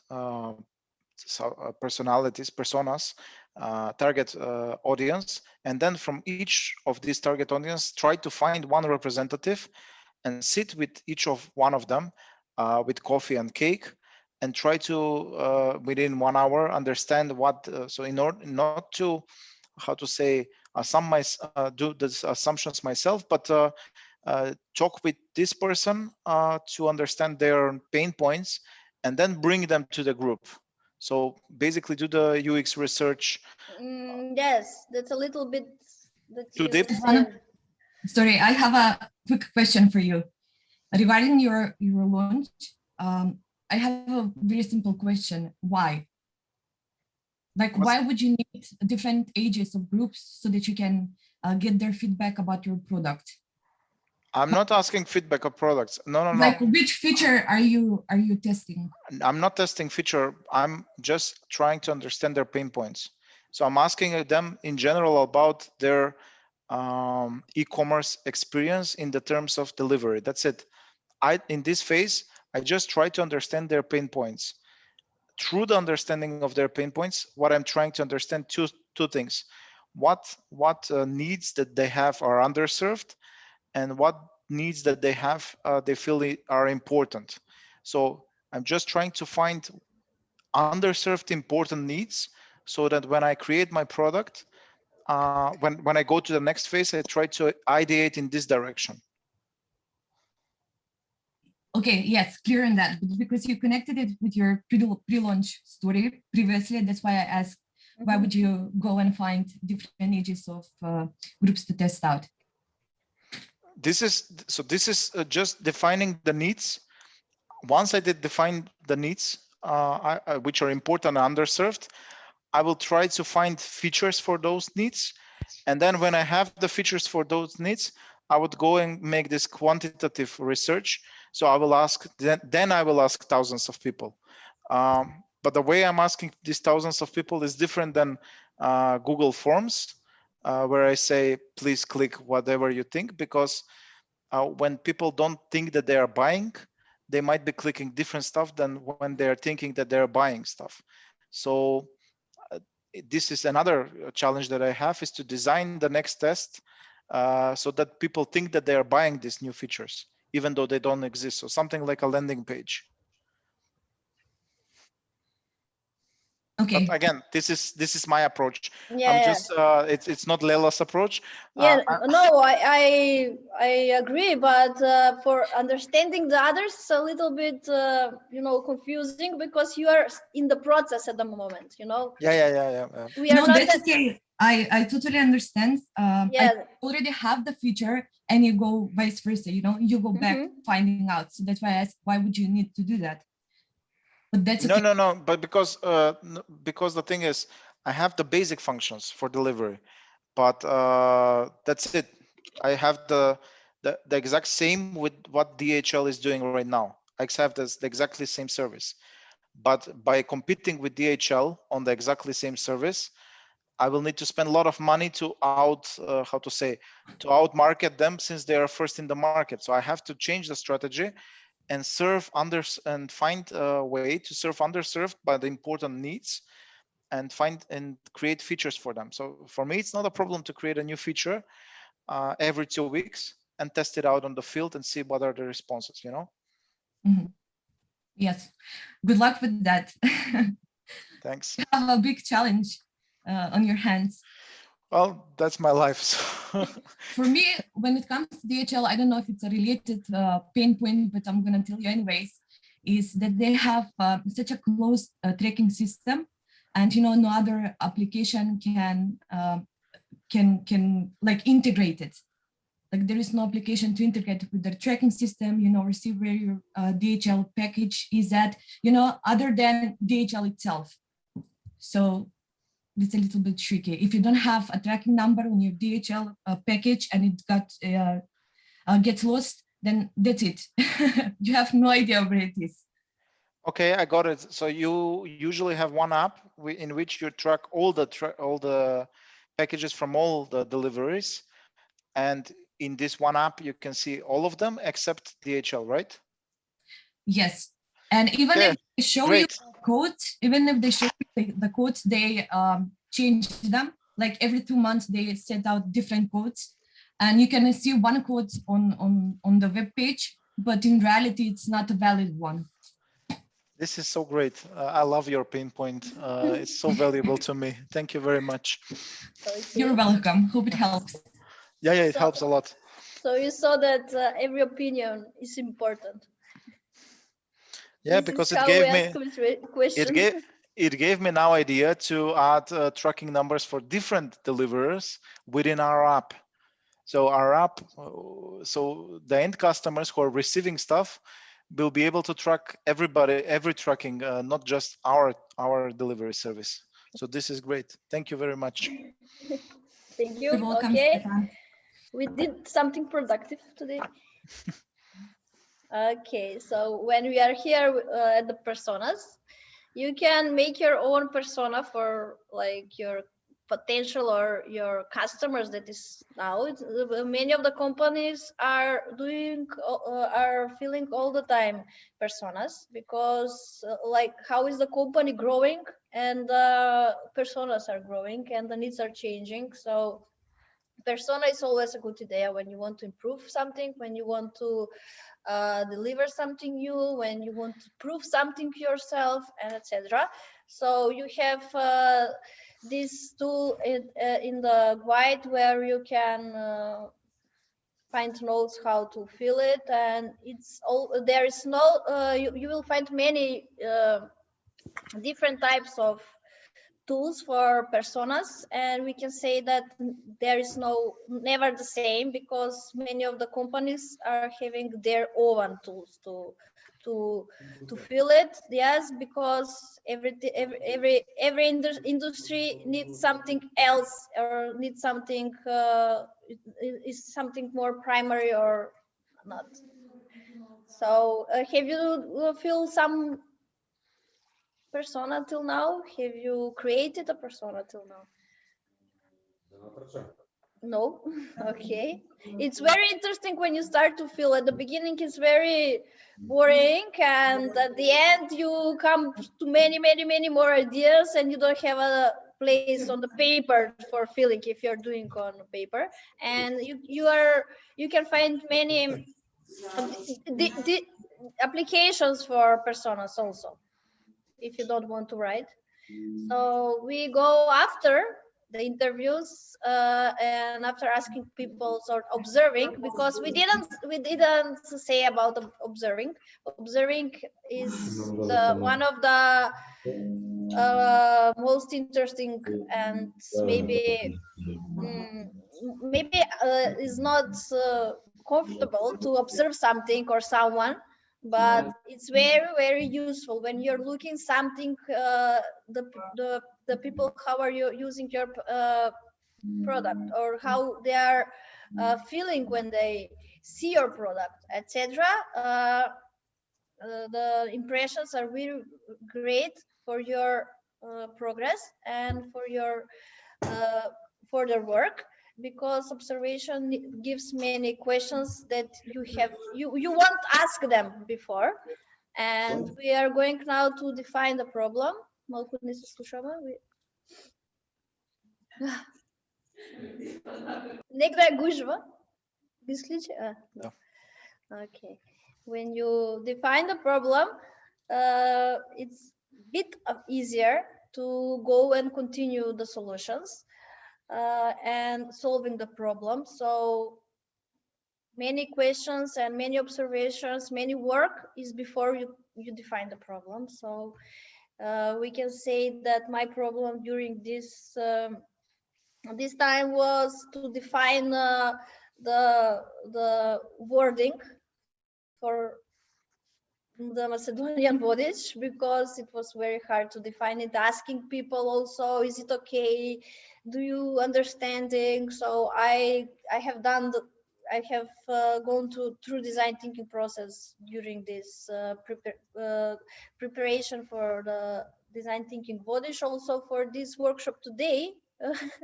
personas, target audience, and then from each of these target audience, try to find one representative and sit with each of one of them with coffee and cake, and try to within 1 hour understand what. So in order not to how to say, do the assumptions myself, but talk with this person to understand their pain points and then bring them to the group. So basically do the UX research. Yes, that's a little bit Too deep? Sorry, I have a quick question for you. Regarding your launch, I have a very simple question. Why? Like, why would you need different ages of groups so that you can get their feedback about your product? I'm not asking feedback of products. No. Like, which feature are you testing? I'm not testing feature. I'm just trying to understand their pain points. So I'm asking them in general about their e-commerce experience in the terms of delivery. That's it. In this phase, I just try to understand their pain points. Through the understanding of their pain points, what I'm trying to understand two things: what needs that they have are underserved, and what needs that they have they feel are important. So I'm just trying to find underserved important needs, so that when I create my product, when I go to the next phase, I try to ideate in this direction. Okay, yes, clear on that. But because you connected it with your pre-launch story previously, that's why I asked, why would you go and find different ages of groups to test out? This is just defining the needs. Once I did define the needs, which are important and underserved, I will try to find features for those needs. And then when I have the features for those needs, I would go and make this quantitative research. So I will ask, then I will ask thousands of people. But the way I'm asking these thousands of people is different than Google Forms, where I say, please click whatever you think, because when people don't think that they are buying, they might be clicking different stuff than when they're thinking that they're buying stuff. So this is another challenge that I have, is to design the next test so that people think that they are buying these new features, even though they don't exist. So something like a landing page. Okay. But again, this is my approach. Yeah, I'm just it's not Lela's approach. Yeah, no, I agree, but for understanding the others, it's a little bit confusing, because you are in the process at the moment. Yeah. We are no, not. That's okay. I totally understand. Yeah. I already have the feature, and you go vice versa. You go back finding out. So that's why I asked, why would you need to do that? But that's okay. No. But because the thing is, I have the basic functions for delivery, but that's it. I have the exact same with what DHL is doing right now. I have the exactly same service, but by competing with DHL on the exactly same service, I will need to spend a lot of money to outmarket them, since they are first in the market. So I have to change the strategy and find a way to serve underserved by the important needs, and find and create features for them. So for me, it's not a problem to create a new feature every 2 weeks and test it out on the field and see what are the responses. Yes. Good luck with that. Thanks. You have a big challenge on your hands. Well, that's my life. For me, when it comes to DHL, I don't know if it's a related pain point, but I'm going to tell you anyways, is that they have such a closed tracking system, and no other application can like integrate it. Like, there is no application to integrate with their tracking system, receive where your DHL package is at, other than DHL itself. So it's a little bit tricky. If you don't have a tracking number on your DHL package and it gets lost, then that's it. You have no idea where it is. Okay, I got it. So you usually have one app in which you track all the packages from all the deliveries, and in this one app you can see all of them except DHL, right? Yes, and even if they show you codes, the codes, they change them. Like every 2 months, they set out different codes, and you can see one code on the web page, but in reality, it's not a valid one. This is so great. I love your pinpoint. It's so valuable to me. Thank you very much. Okay. You're welcome. Hope it helps. Yeah, it So- helps a lot. So you saw that every opinion is important. Yeah, This because is it how gave we me ask questions. it gave me now idea to add tracking numbers for different deliverers within our app. So our app, so the end customers who are receiving stuff will be able to track every tracking, not just our delivery service. So this is great. Thank you very much. Thank you. You're welcome, Okay, Stefan. we did something productive today. Okay, so when we are here at the personas, you can make your own persona for like your potential or your customers. That is now many of the companies are doing are filling all the time personas, because like how is the company growing, and personas are growing and the needs are changing. So persona is always a good idea when you want to improve something, when you want to deliver something new, when you want to prove something yourself, and etc. So you have this tool in the guide where you can find notes how to fill it, and it's all there is no you will find many different types of tools for personas, and we can say that there is never the same, because many of the companies are having their own tools to fill it. Yes, because every industry needs something else, or needs something is something more primary or not. So have you filled some persona till now? Have you created a persona till now? No. Okay. It's very interesting when you start to feel. At the beginning it's very boring, and at the end you come to many more ideas, and you don't have a place on the paper for filling if you're doing on paper. And you can find many applications for personas also, if you don't want to write. So we go after the interviews and after asking people, sort of observing, because we didn't say about observing. Observing is one of the most interesting, and maybe is not comfortable to observe something or someone, but it's very useful when you're looking something. The people, how are you using your product, or how they are feeling when they see your product, etc. The impressions are really great for your progress and for your further work, because observation gives many questions that you won't ask them before. And we are going now to define the problem. Малко не се слушаме. Нека да е гужва. Мисли, че... Да. Okay. When you define the problem, it's a bit easier to go and continue the solutions and solving the problem. So many questions and many observations, many work is before you define the problem. So we can say that my problem during this this time was to define the wording for the Macedonian Vodic, because it was very hard to define it, asking people also, is it okay, do you understanding? So I have done I have gone through design thinking process during this preparation for the design thinking Vodic. Also for this workshop today,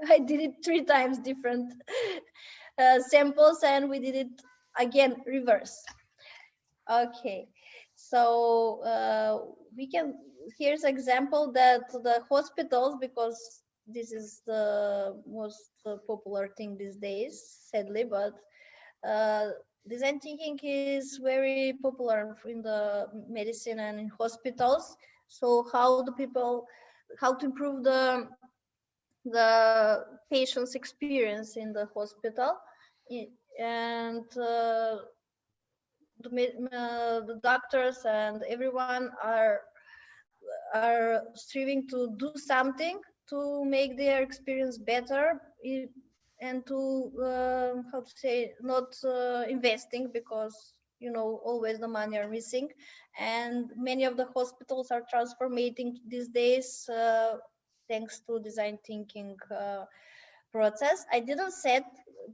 I did it 3 times different samples, and we did it again reverse. Okay, so we can, here's example that the hospitals, because this is the most popular thing these days, sadly, but design thinking is very popular in the medicine and in hospitals. So how to improve the patient's experience in the hospital, and the doctors and everyone are striving to do something to make their experience better, and to how to say, not investing, because always the money are missing, and many of the hospitals are transforming these days, thanks to design thinking process. I didn't said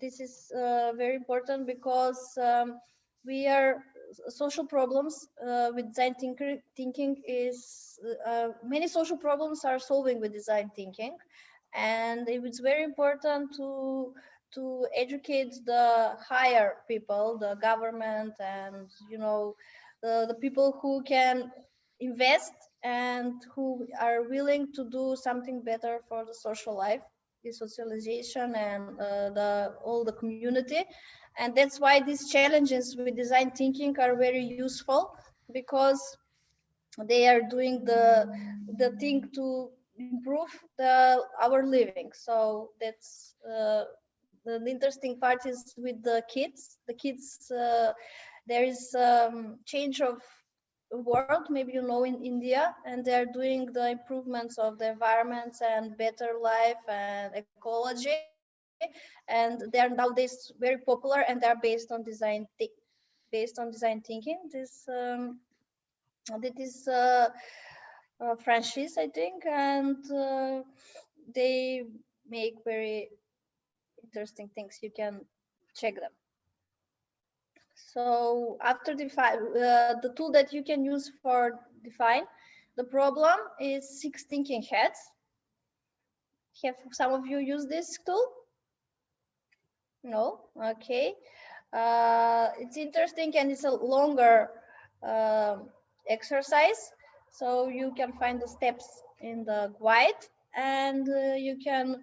this is very important, because we are social problems with design thinking is many social problems are solving with design thinking, and it's very important to educate the higher people, the government, and the people who can invest and who are willing to do something better for the social life, the socialization, and all the community. And that's why these challenges with design thinking are very useful, because they are doing the thing to improve our living. So that's the interesting part is with the kids. There is change of world, maybe in India, and they are doing the improvements of the environments and better life and ecology, and they are nowadays very popular, and they are based on design thinking. That is franchise, I think, and they make very interesting things. You can check them. So after the tool that you can use for define the problem is 6 thinking heads. Have some of you use this tool? No? Okay. It's interesting, and it's a longer exercise. So you can find the steps in the guide, and you can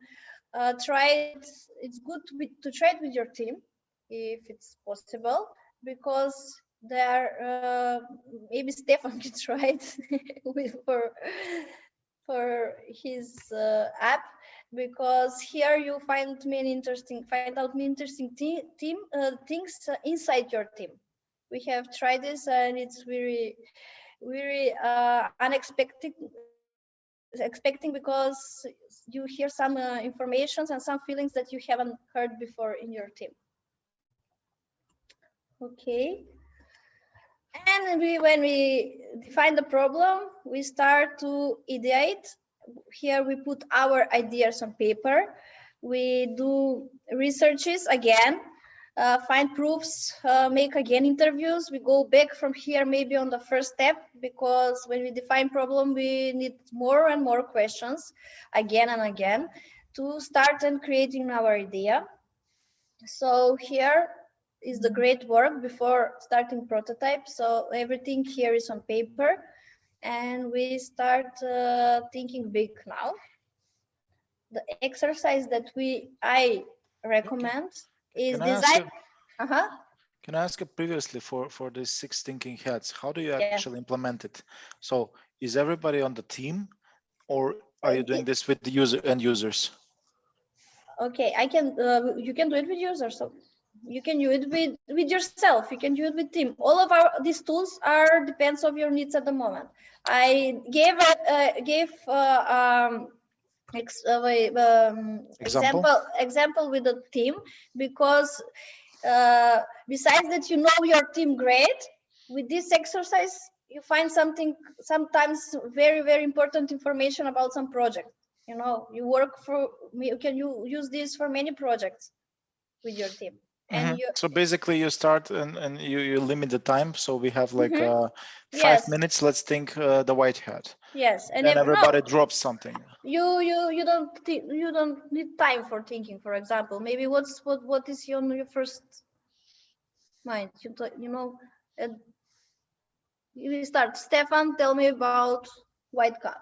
try it. It's good to try it with your team if it's possible, because there maybe Stefan can try it for his app, because here you find out many interesting things inside your team. We have tried this, and it's very unexpected, expecting, because you hear some informations and some feelings that you haven't heard before in your team. Okay. And when we define the problem, we start to ideate. Here we put our ideas on paper. We do researches again, find proofs, make again interviews. We go back from here maybe on the first step, because when we define problem, we need more and more questions again and again to start and creating our idea. So here is the great work before starting prototype. So everything here is on paper, and we start thinking big now. The exercise that I recommend is design. Can I ask you previously for these 6 thinking heads, how do you actually implement it? So is everybody on the team, or are you doing this with the end users? Okay, I can. You can do it with users. So you can do it with yourself. You can do it with team. All of these tools are depends on your needs at the moment. I gave example with the team, because besides that, your team great, with this exercise you find sometimes very important information about some project. You work for, you can use this for many projects with your team. And so basically you start and you limit the time, so we have like 5 minutes, let's think the white hat. Yes, and everybody drops something. You don't need time for thinking. For example, maybe what is on your first mind? You start. Stefan, tell me about white cat.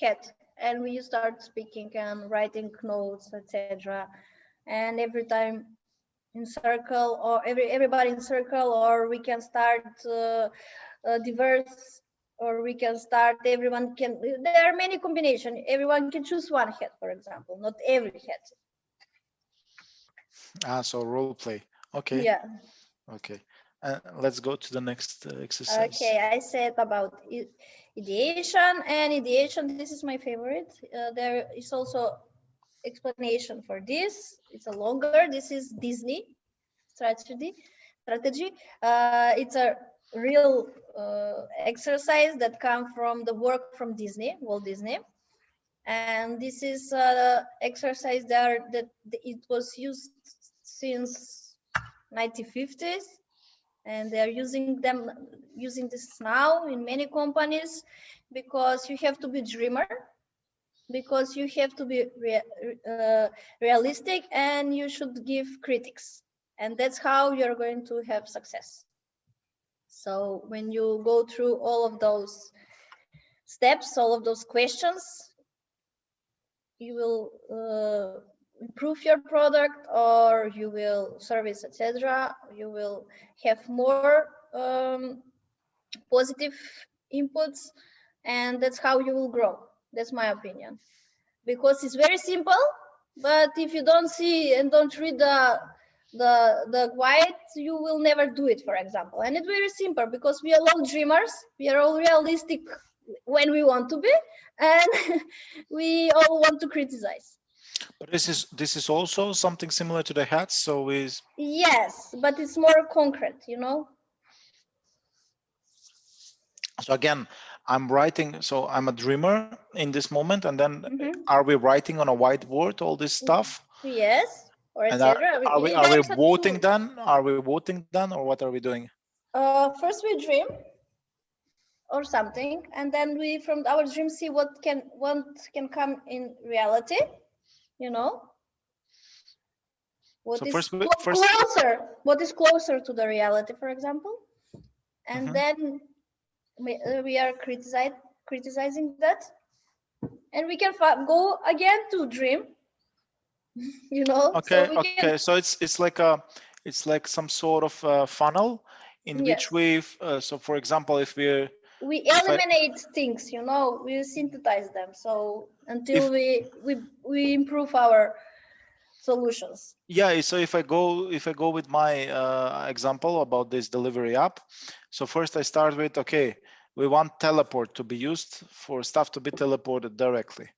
Hat, and we start speaking and writing notes, etc. And every time in circle, or everybody in circle, or we can start diverse, or we can start, everyone can, there are many combinations. Everyone can choose one hat, for example, not every hat. So role play. Okay. Yeah. Okay. Let's go to the next exercise. Okay, I said about ideation, and ideation, this is my favorite. There is also explanation for this. It's a longer, this is Disney strategy. It's a real exercise that comes from the work from Disney, Walt Disney. And this is exercise that it was used since 1950s, and they are using this now in many companies, because you have to be dreamer, because you have to be realistic, and you should give critics, and that's how you're going to have success. So when you go through all of those steps, all of those questions, you will improve your product, or you will service, etc. You will have more positive inputs, and that's how you will grow. That's my opinion, because it's very simple, but if you don't see and don't read the guide, you will never do it, for example. And it's very simple, because we are all dreamers, we are all realistic when we want to be, and we all want to criticize. But this is also something similar to the hats. So is yes, but it's more concrete, you know. So again, I'm writing. So I'm a dreamer in this moment, and then are we writing on a whiteboard all this stuff? Yes, or and etc. are we voting then? Are we voting then, or what are we doing? First we dream or something, and then we from our dream see what can come in reality, you know. What is closer? What is closer to the reality, for example? And then we are criticizing that, and we can go again to dream. You know. Okay. So okay. So it's like some sort of funnel in which we. So for example, if we eliminate things, you know, we synthesize them. So until we improve our solutions. Yeah, so if I go with my example about this delivery app, so first I start with, okay, we want teleport to be used for stuff to be teleported directly.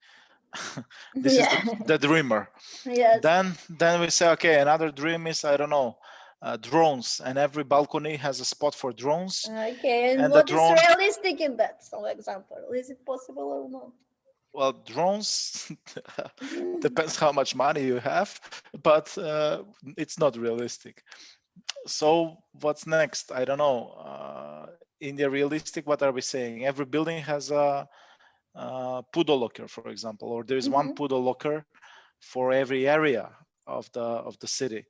This is the dreamer. Yes. Then we say, okay, another dream is, I don't know, drones, and every balcony has a spot for drones. Okay, and what is realistic in that? So example, is it possible or not? Well, drones depends how much money you have, but it's not realistic. So what's next? I don't know. In the realistic, what are we saying? Every building has a poodle locker, for example, or there's one poodle locker for every area of the city,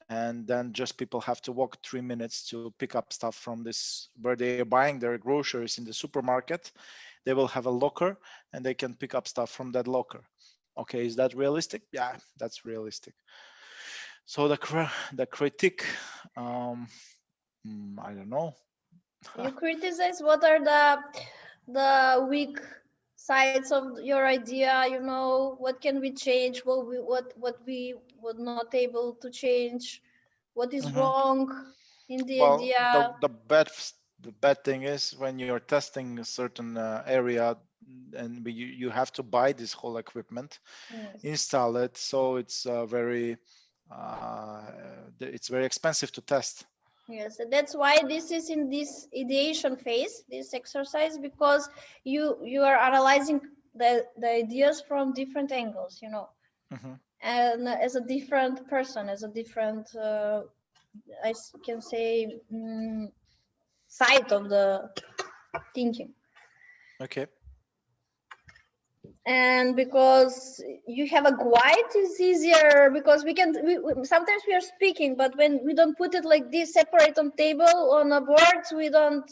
and then just people have to walk 3 minutes to pick up stuff from this where they are buying their groceries in the supermarket. They will have a locker and they can pick up stuff from that locker. Okay, is that realistic? Yeah, that's realistic. So the critique, I don't know. You criticize what are the weak sides of your idea, you know, what can we change, what we were not able to change, what is wrong in the idea. The bad thing is when you're testing a certain area, and you have to buy this whole equipment, install it, so it's very expensive to test. Yes, that's why this is in this ideation phase, this exercise, because you are analyzing the ideas from different angles, you know, and as a different person, as a different I can say side of the thinking. Okay. And because you have a guide, it's easier, because we sometimes we are speaking, but when we don't put it like this, separate on table on a board, we don't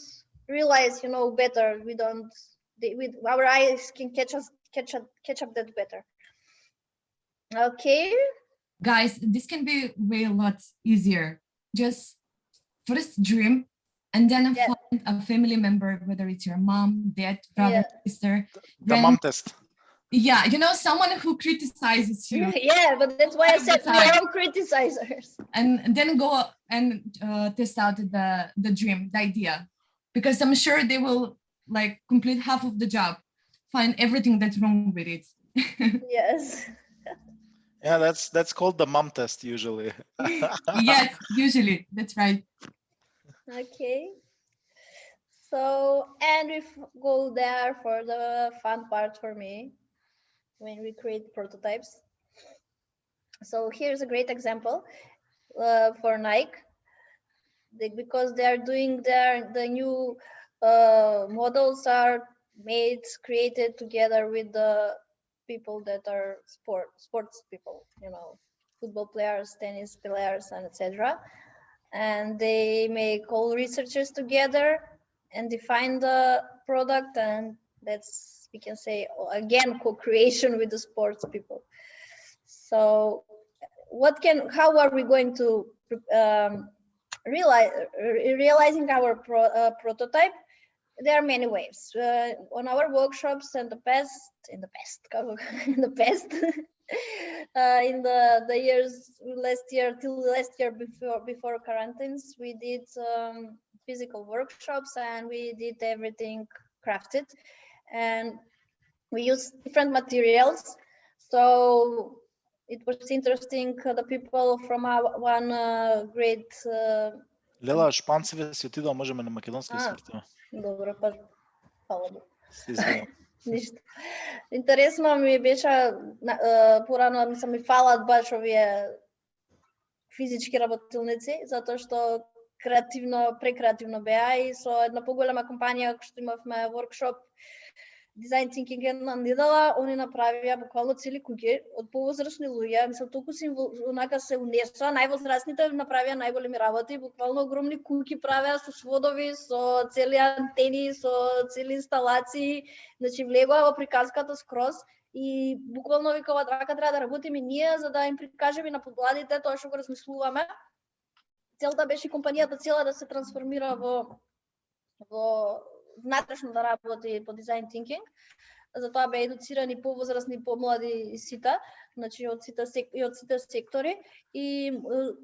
realize, you know, better. We don't, with our eyes can catch up that better. Okay. guys, this can be way a lot easier. Just first dream, and then Yeah. find a family member, whether it's your mom, dad, brother, sister. The mom test. Yeah, you know, someone who criticizes you. Yeah, but that's why I all the said we time. are all criticizers. And then go and test out the dream, the idea, because I'm sure they will like complete half of the job, find everything that's wrong with it. Yes. Yeah, that's called the mom test usually. Yes, usually that's right. Okay. So, and we go there for the fun part for me when we create prototypes. So here's a great example for Nike, because they are doing the new models are created together with the people that are sports people, you know, football players, tennis players, and etc. And they make all researchers together and define the product, and that's, we can say, again, co-creation with the sports people. So how are we going to realizing our prototype? There are many ways. On our workshops and in the past, in the years last year before quarantines, we did physical workshops and we did everything crafted, and we used different materials. So it was interesting. The people from one great Лела, шпанцеве си отидала, можеме на македонски да се въртиме. Добро, па фала Богу. Извинам. Ништо. Интересно ми беше, порано ми се ми фалат баш овие физички работилници, затоа што прекреативно беа, и со една поголема компанија што имавме воркшоп Design Thinking една недела, они направија буквално цели куќи од повозрасни луѓе. Мислам, толку се унесоа, највозрасните направија најголеми работи, буквално огромни куќи правеа со сводови, со цели антени, со цели инсталации. Значи влегоа во приказката скроз и буквално викава така треба да работиме ние за да им прикажеме на подладите тоа што го размислуваме. Целта беше компанијата цела да се трансформира во внатрешно да работи по дизайн тинкинг. Затоа беа едуцирани повозрасни, помлади сите, значи од сите сектори, и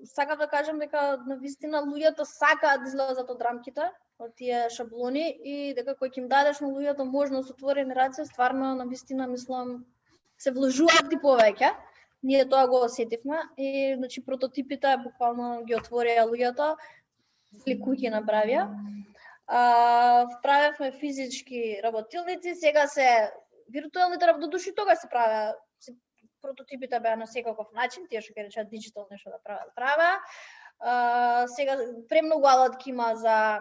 сакам да кажам дека навистина луѓето сакаат да излезат од рамките, од тие шаблони, и дека кој ќе им дадеш на луѓето можност, отворени раце, стварно навистина мислам се вложуваат и повеќе. Ние тоа го осетивме и значи прототипите буквално ги отворија луѓето, или куќи направија. Правевме физички работилници, сега се виртуелните работодуши, тога се правеа, прототипите беа на секаков начин, тие што ќе речат диджитал нешто да правеа. Сега премногу алатки има за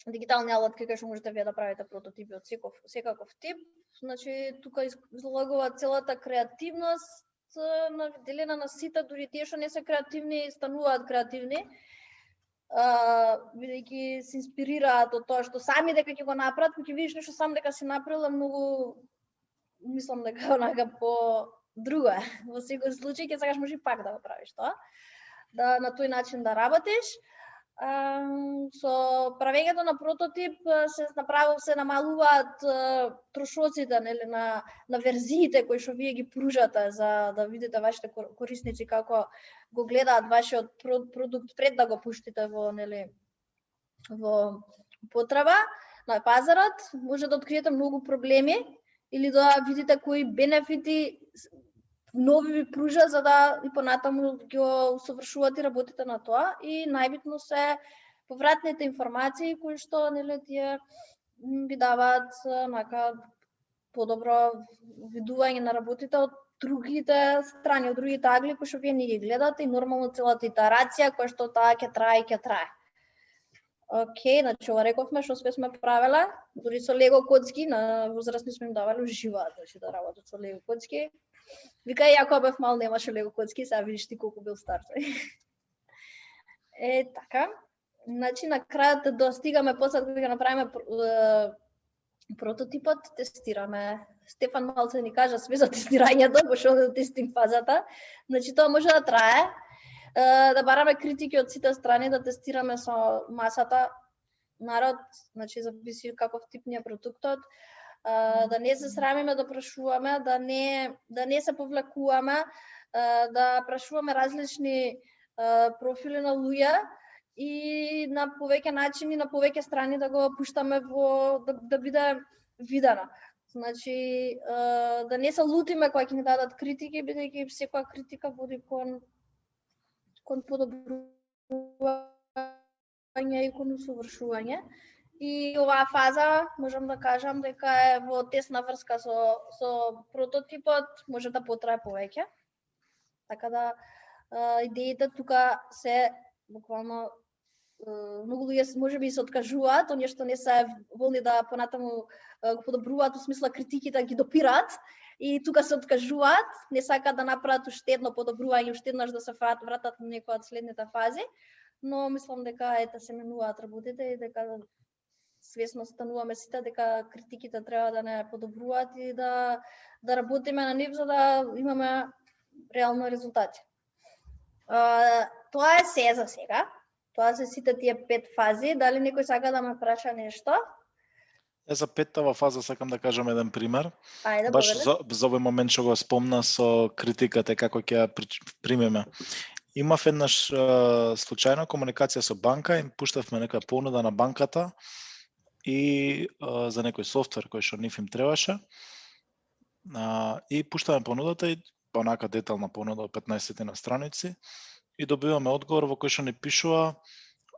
дигитални алатки кај што можете вие да правите прототипи од секаков тип. Значи тука излагува целата креативност делена на сите, дури тие што не се креативни стануваат креативни, бидејќи се инспирираат од тоа што сами дека ќе го направат, кога ќе видиш нешто сам дека си направила, многу мислам дека онака по друго е. Во секој случај ќе сакаш може и пак да го правиш тоа, да на тој начин да работиш. Со правењето на прототип се намалуваат трошоците, нели, на верзиите кои што вие ги пружате за да видите вашите корисници како го гледаат вашиот продукт пред да го пуштите во потреба на пазарот. Може да откриете многу проблеми или да видите кои бенефити нови ви пружа за да и понатаму ги усовршувате и работите на тоа. И најбитно се повратните информации кои што нели тие ви даваат нака подобро видување на работите од другите страни, од другите агли кои што вие не ги гледате, и нормално целата итерација која што таа ќе трае. Океј, значи ова рековме што све сме правеле, дури со лего коцки, на возрастни сме им давале, уживаат значи да работат со лего коцки. Вика, ја кога бев мал немаше лего коцки, сега видиш ти колку бил стар тој. Така. Значи на крајот достигаме после кога направиме Прототипот тестираме. Стефан малце ни кажа све за тестирањето, пошто е тестинг фазата. Значи тоа може да трае, да бараме критики од сите страни, да тестираме со масата народ, значи зависи каков тип ни е продуктот, да не се срамиме да прашуваме, да не се повлекуваме, да прашуваме различни профили на луѓе и на повеќе начини, на повеќе страни да го пуштаме да биде видено. Значи, да не се лутиме кога ќе ни дадат критики, бидејќи секоја критика води кон подобрување и кон усовршување. И оваа фаза, можам да кажам дека е во тесна врска со прототипот, може да потрае повеќе. Така да, идеите тука се буквално многу луѓе можеби се откажуваат, оние што не се волни да понатаму го подобруваат, во смисла критиките ги допираат и тука се откажуваат, не сакаат да направат уште едно подобрување, уште еднаш да се вратат на некоја од следните фази, но мислам дека се менуваат работите и дека свесно стануваме сите дека критиките треба да не подобруваат и да работиме на нив за да имаме реално резултати. Тоа е се за сега. Тоа се сите тие 5 фази. Дали некој сака да ме праша нешто? За петтава фаза сакам да кажам еден пример. Ајде, Баш за овој момент што го спомна со критиката како ќе ја примеме. Имав еднаш случајна комуникација со банка, им пуштавме некоја понуда на банката и за некој софтвер кој што нив им требаше. И пуштаме понудата и онака детална понуда од 15 на страници и добиваме одговор во кој што ни пишува: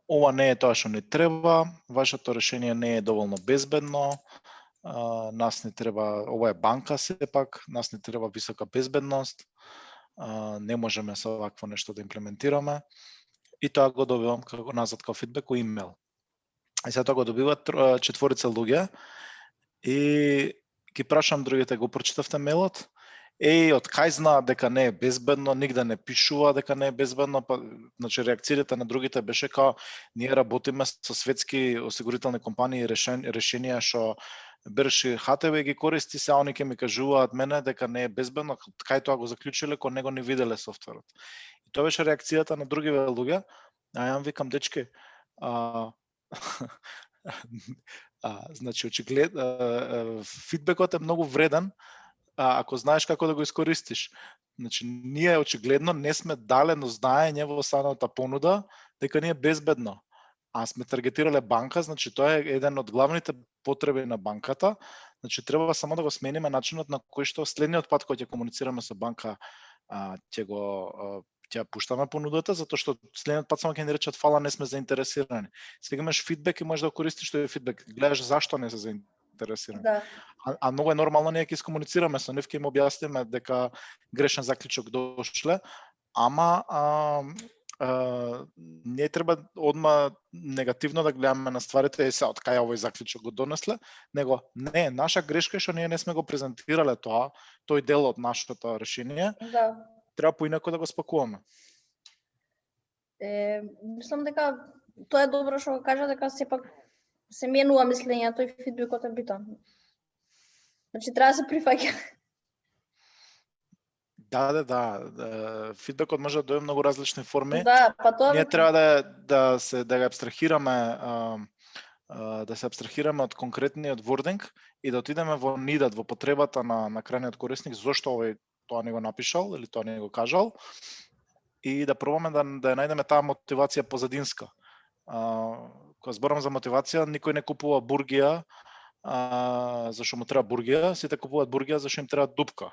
ова не е тоа што ни треба, вашето решение не е доволно безбедно, нас ни треба, ова е банка сепак, нас ни треба висока безбедност, не можеме со вакво нешто да имплементираме. И тоа го добивам како назад како фидбек у имейл. И сега тоа го добиваат 4 луѓе и ги прашам другите: го прочитавте мейлот? Од кај знаат дека не е безбедно, нигде не пишува дека не е безбедно, па значи реакцијата на другите беше као: ние работиме со светски осигурителни компании решенија што берши ХТВ ги користи, се они ќе ми кажуваат мене дека не е безбедно, кај тоа го заклучиле кога него не виделе софтверот. И тоа беше реакцијата на другиве луѓе. Ја викам: дечки, значи очигледно фидбекот е многу вреден ако знаеш како да го искористиш. Значи, ние очигледно не сме далено знаење во самата понуда дека не е безбедно. А сме таргетирале банка, значи тоа е еден од главните потреби на банката. Значи, треба само да го смениме начинот на кој што следниот пат кога ќе комуницираме со банка ќе пуштаме понудата, затоа што следниот пат само ќе ни речат: фала, не сме заинтересирани. Сега имаш фидбек и можеш да го користиш тој фидбек. Гледаш зашто не се заинтересирани. Да. А многу е нормално ние ќе искомуницираме со нив, ќе им објасниме дека грешен заклучок дошле, ама не треба одма негативно да гледаме на стварите и се од кај овој заклучок го донесле, него не, наша грешка е што ние не сме го презентирале тој дел од нашето решение. Да. Треба поинако да го спакуваме. Мислам дека тоа е добро што го кажа, дека сепак се менува мислењето и фидбекот е битен. Значи треба да се прифаќа. Да. Фидбекот може да дојде многу различни форми. Да, па тоа ние треба да го абстрахираме, да се абстрахираме од конкретниот вординг и да отидеме во нидат, во потребата на крајниот корисник, зошто овој тоа не го напишал или тоа не го кажал, и да пробаме да ја најдеме таа мотивација позадинска. Кога зборам за мотивација, никој не купува бургија зашто му треба бургија, сите купуваат бургија зашто им треба дупка.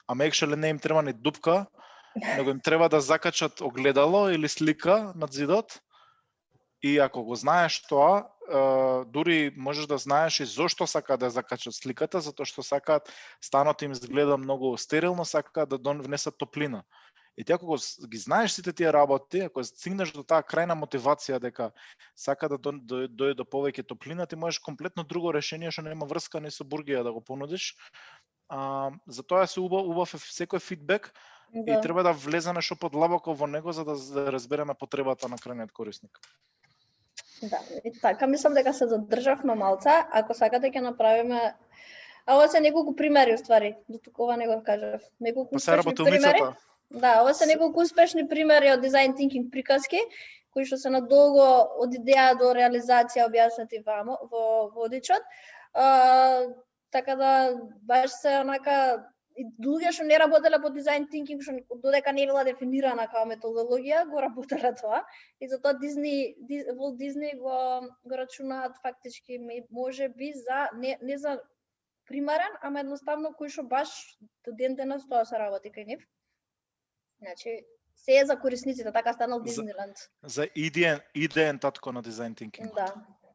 Ама екшеле не им треба ни дупка, него им треба да закачат огледало или слика над зидот. И ако го знаеш тоа, дури можеш да знаеш и зошто сакаат да закачат сликата, затоа што сакаат станот им изгледа многу стерилно, сакаат да внесат топлина. И ти ако ги знаеш сите тие работи, ако стигнеш до таа крајна мотивација дека сака да дојде до повеќе топлина, ти можеш комплетно друго решение што нема врска ни со бургија да го понудиш. Затоа се убав секој фидбек и треба да влеземе што подлабоко во него за да разбереме потребата на крајниот корисник. Да, и така мислам дека се задржавме малца, ако сакате ќе направиме. А ова се неколку примери уствари, до тукова не го кажав. Неколку Па се успешни примери. работилницата. Да, ова се неколку успешни примери од дизајн тинкинг приказки, кои што се надолго од идеја до реализација објаснати во водичот. Така да баш се онака и луѓе што не работеле по дизајн тинкинг, што додека не била дефинирана како методологија, го работеле тоа. И затоа Walt Disney го рачунаат фактички може би за не за примарен, ама едноставно кој што баш до ден денес тоа се работи кај нив. Значи, се е за корисниците, така станал Дизниленд. За идеен татко на дизајн тинкинг.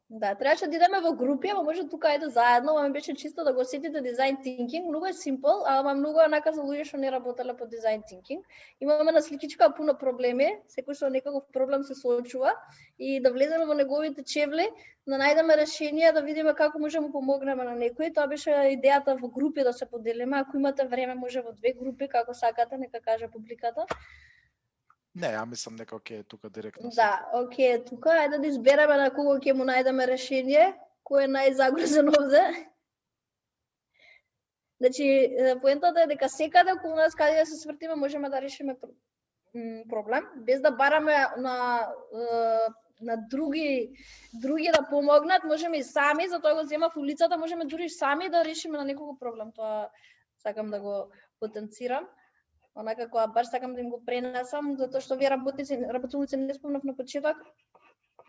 Да, требаше да идеме во групи, ама може тука ајде заедно, ама беше чисто да го сетите дизајн тинкинг, многу е симпл, ама многу онака за луѓе што не работеле по дизајн тинкинг. Имаме на сликичка пуно проблеми, секој што некаков проблем се соочува и да влеземе во неговите чевли, да најдеме решение, да видиме како можеме помогнеме на некој. Тоа беше идејата во групи да се поделиме, ако имате време може во 2 групи, како сакате, нека каже публиката. Не, ја мислам дека окей, тука директно. Да, окей, тука ајде да избереме на кого ќе му најдеме решение, кој е најзагрозен овде. Значи, поентата е дека секаде околу нас каде да се свртиме можеме да решиме проблем, без да бараме на други да помогнат, можеме и сами, затоа го земав улицата, можеме дури сами да решиме на неколку проблем. Тоа сакам да го потенцирам. Онака кога баш сакам да им го пренесам, затоа што вие работилници не спомнав на почеток,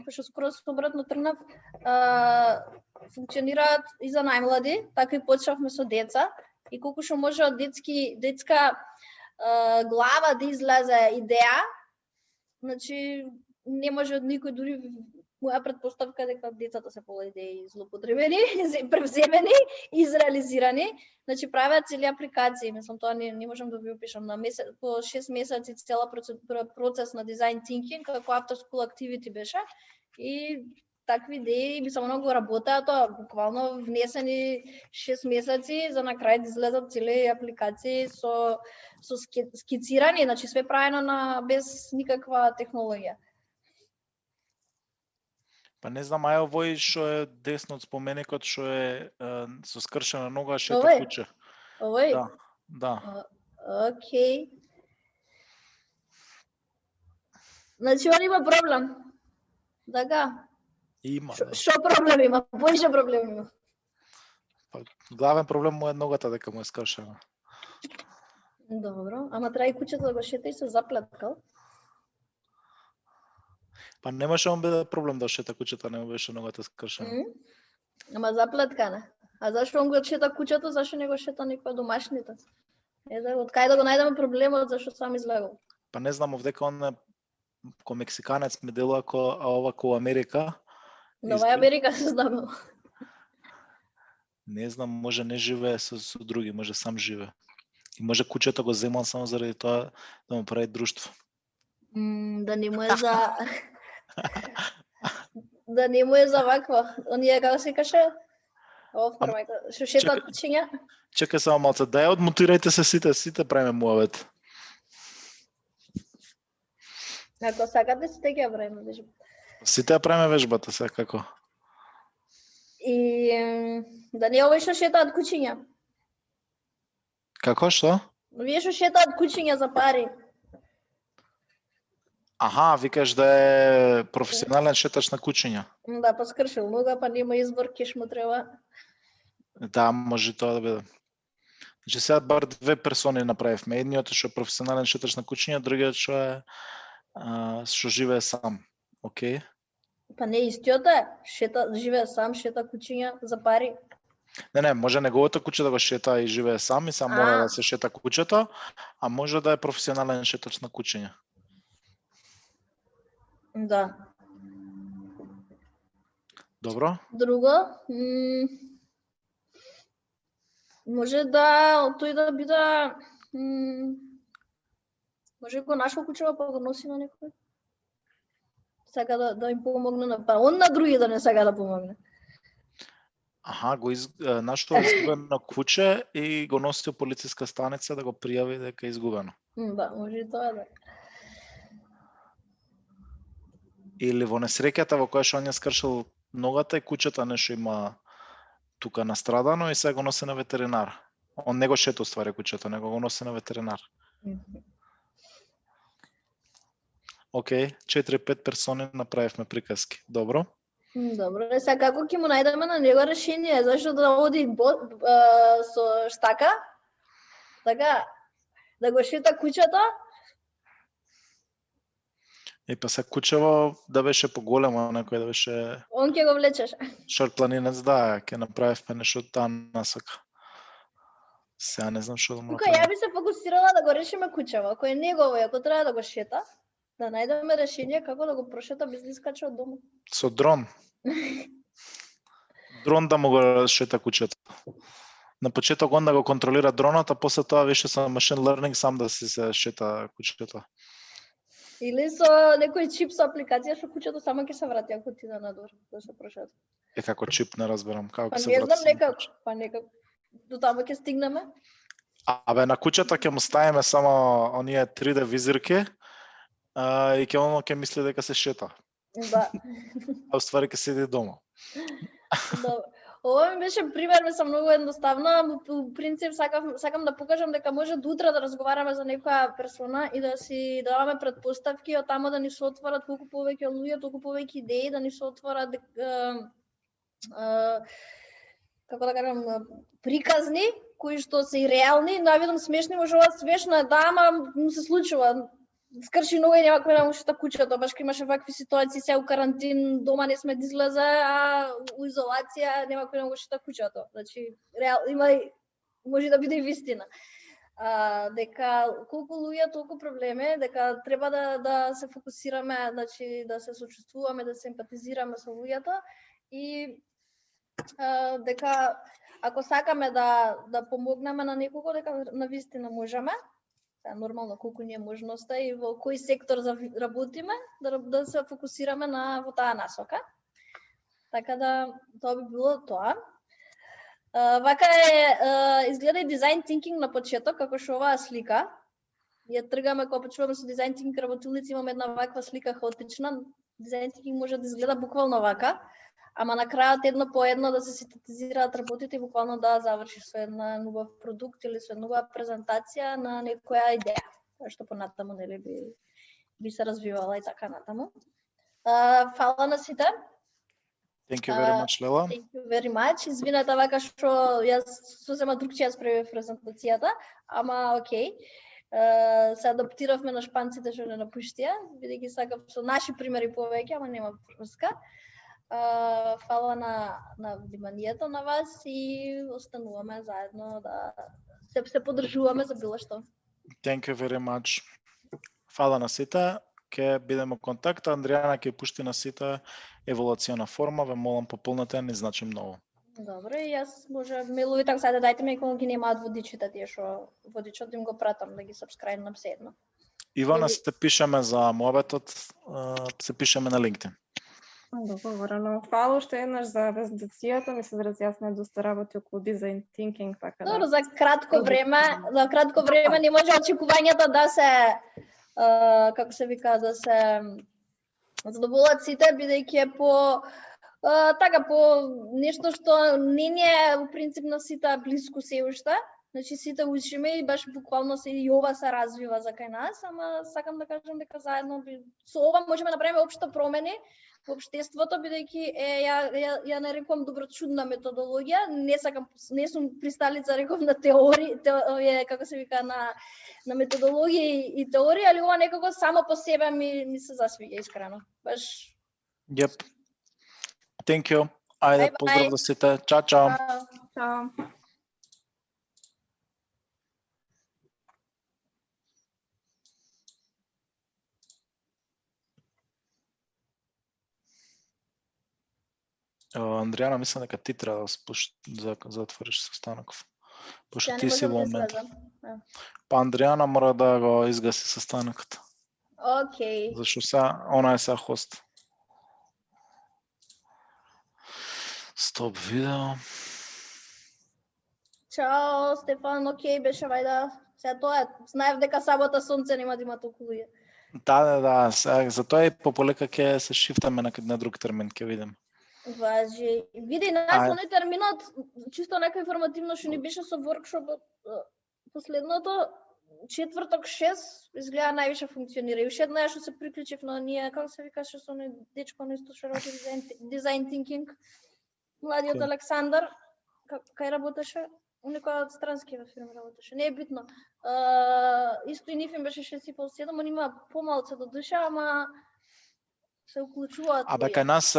пошто скоро обратно тргнав, функционираат и за најмлади, така и почнавме со деца, и колку што може од детска глава да излезе идеја, значи не може од никој, дури моја претпоставка дека децата се пола идеи злоупотребени, превземени, изреализирани. Значи правеат цели апликации, мислам тоа не можам да ви опишам по 6 месеци цела процес на дизајн тинкинг како after school activity беше и такви идеи би само многу работеа, тоа буквално внесени 6 месеци за на крај да излезат цели апликации со скицирани, значи све правено без никаква технологија. Па не знам, ај овој што е десно од споменикот, што е со скршена нога, шета Овој? куче. Овој? Да. Окей. Значи он има проблем. Така. Има. Што проблем има? Поише проблем има. Па, главен проблем му е ногата дека му е скршена. Добро, ама треба и кучето да го шета и се заплеткал. Па немаше он биде проблем да шета кучето, не му беше ногата скршена. Ама заплеткана. А зашто он го шета кучето, зашто не го шета некој домашните? Од кај да го најдеме проблемот, зашто сам излегол? Па не знам, овдека он е ко мексиканец ме делува а ова ко Америка. Нова Америка се знаме. Не знам, може не живее со други, може сам живее. И може кучето го земал само заради тоа да му прави друштво. Да не му е за... да не му е за ваква. Оние, како се каже? Што шетаат кучиња? Чекај само малце, дај одмутирајте се сите правиме муавет. Ако сакате, сите ќе ја правиме вежбата. Сите ја правиме вежбата, секако. И да не овој што шетаат кучиња. Како, што? Вие што шетаат кучиња за пари. Аха, викаш да е професионален шетач на кучиња. Да, па скршил нога, па нема избор, кеш му треба. Да, може тоа да биде. Значи сега бар 2 персони направивме. Едниот што е професионален шетач на кучиња, другиот што е што живее сам. Океј. Па не истиот е, живее сам, шета кучиња за пари. Не, може неговото куче да го шета и живее сам и само мора да се шета кучето, а може да е професионален шетач на кучиња. Да. Добро. Друго, може да тој да биде, може го нашо кучево па го носи на некој. Сака да им помогне, па он на други да не сака да помогне. Аха, нашто изгубено куче и го носи во полициска станица да го пријави дека е изгубено. Да, може и тоа да. Или во несреќата во која што он ја скршил ногата и кучето нешто има тука настрадано и сега го носи на ветеринар. Он не го шета уствари кучето, него го носи на ветеринар. Океј, 4-5 персони направивме приказки. Добро. Добро, сега како ќе му најдеме на него решение, зашто да оди со штака, така, да го шета кучето? Па се кучево да беше поголемо, некој да беше Он ќе го влечеш. шорпланинец, да, ќе направивме нешто таа насока. Сега не знам што да му Тука ја направам. би се фокусирала да го решиме кучево, ако е негово и ако треба да го шета, да најдеме решение како да го прошета без да искача од дома. Со дрон. Дрон да му го шета кучето. На почеток он да го контролира дронот, а после тоа више со machine learning сам да се шета кучето. Или со некој чип со апликација што кучето само ќе се врати ако ти да надвор да се прошета. Е како чип, не разберам, како Па ќе се не врати. знам, само некако, до тамо ќе стигнеме. Абе на кучето ќе му ставиме само оние 3D визирки и ќе оно ќе мисли дека се шета. Да. А уствари ќе седи дома. Да. Ова ми беше пример, мислам, многу едноставно. По принцип сакам да покажам дека може до утре да разговараме за некоја персона и да си даваме претпоставки, од тамо да ни се отворат колку повеќе луѓе, толку повеќе идеи, да ни се отворат како да кажам, приказни кои што се и реални, навидом смешни, можува смешно е, да, ама му се случува. Скрши нога и нема кој да му шета кучето, баш имаше вакви ситуации, сега у карантин, дома не сме да излезе, а у изолација нема кој да му шета кучето. Значи, има и може да биде и вистина. Дека колку луѓе, толку проблеми, дека треба да се фокусираме, значи да се сочувствуваме, да се емпатизираме со луѓето и дека ако сакаме да помогнеме на некого, дека навистина можеме. Нормално колку ни е можноста и во кој сектор работиме, да се фокусираме во таа насока. Така да тоа би било тоа. Вака изгледа и дизајн тинкинг на почеток, како што оваа слика. Ја тргаме кога почнуваме со дизајн тинкинг работилници, имаме една ваква слика хаотична. Дизајн тинкинг може да изгледа буквално вака, ама на крајот едно по едно да се синтетизираат работите и буквално да завршиш со една нова продукт или со нова презентација на некоја идеја, што понатаму нели би се развивала и така натаму. Фала на сите. Thank you very much, Лела. Thank you very much. Извинете вака што јас сосема другчија справив презентацијата, ама окей. Се адаптиравме на шпанците што не напуштија, бидејќи сакав со наши примери повеќе, ама нема врска. Фала на вниманието на вас и остануваме заедно да се поддржуваме за било што. Thank you very much. Фала на сите. Ке бидеме во контакт. Андријана ќе пушти на сите еволуциона форма, ве молам пополнете, ни значи многу. Добро, и јас може мейлови така сега дајте ми кога ги немаат водичите тие што водичот им го пратам да ги сабскрајбнам се едно. Ивана, се пишеме за муабетот, се пишеме на LinkedIn. Договорено. Фала уште еднаш за презентацијата, ми се разјасна доста работи околу дизајн тинкинг, така да. Добро, за кратко време не може очекувањата да се како се вика, да се задоволат сите, бидејќи е по нешто што не е во принцип на сите блиску се уште. Значи сите учиме и баш буквално се и ова се развива за кај нас, ама сакам да кажам дека заедно со ова можеме да направиме општо промени во општеството, бидејќи ја нарекувам доброчудна методологија, не сум присталица, реков, на теорија, како се вика, на методологија и теорија, али ова некако само по себе ми се засвиѓа искрено. Баш. Yep. Thank you. Ајде, поздрав до сите. Чао, чао. Чао. Андријана, мислам дека ти треба да затвориш состаноков. Пошто Ја ти не си можам во да момент. излезам. Па Андријана мора да го изгаси состанокот. Океј. Зашто она е сега хост. Стоп видео. Чао, Стефан, океј, беше вајда. Сега тоа е, знаев дека сабота сонце нема да има толку луѓе. Да. Затоа и пополека ќе се шифтаме на друг термин, ќе видим. Важи. Види, најсполни терминот, чисто нека информативно што ни беше со воркшопот последното, четврток 6 изгледа највише функционира. И уште една што се приклучив на ние, како се викаше со оној дечко на исто што работи дизајн тинкинг, младиот Александар, кај работеше? Некоја од странскива фирми работеше, не е битно. Исто и нив им беше 6,5-7, они има помалце до душа, ама се уклучуваат. Кај нас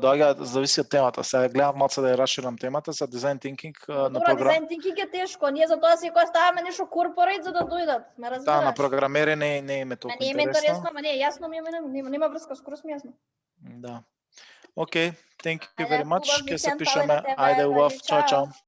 доаѓаат, зависи од темата. Сега гледам малце да ја расширам темата за дизајн тинкинг на програм. Дизајн тинкинг е тешко, ние затоа секоја ставаме нешто корпорейт за да дојдат, ме разбираш? Да, на програмери не е толку Не е интересно. ама не, јасно ми е, нема врска, скоро сме јасно. Да. Окей, thank you Ајде, very much. убав Ќе се викенд, пишеме. паве на тебе, Ајде, убав. вади, Чао, чао. чао.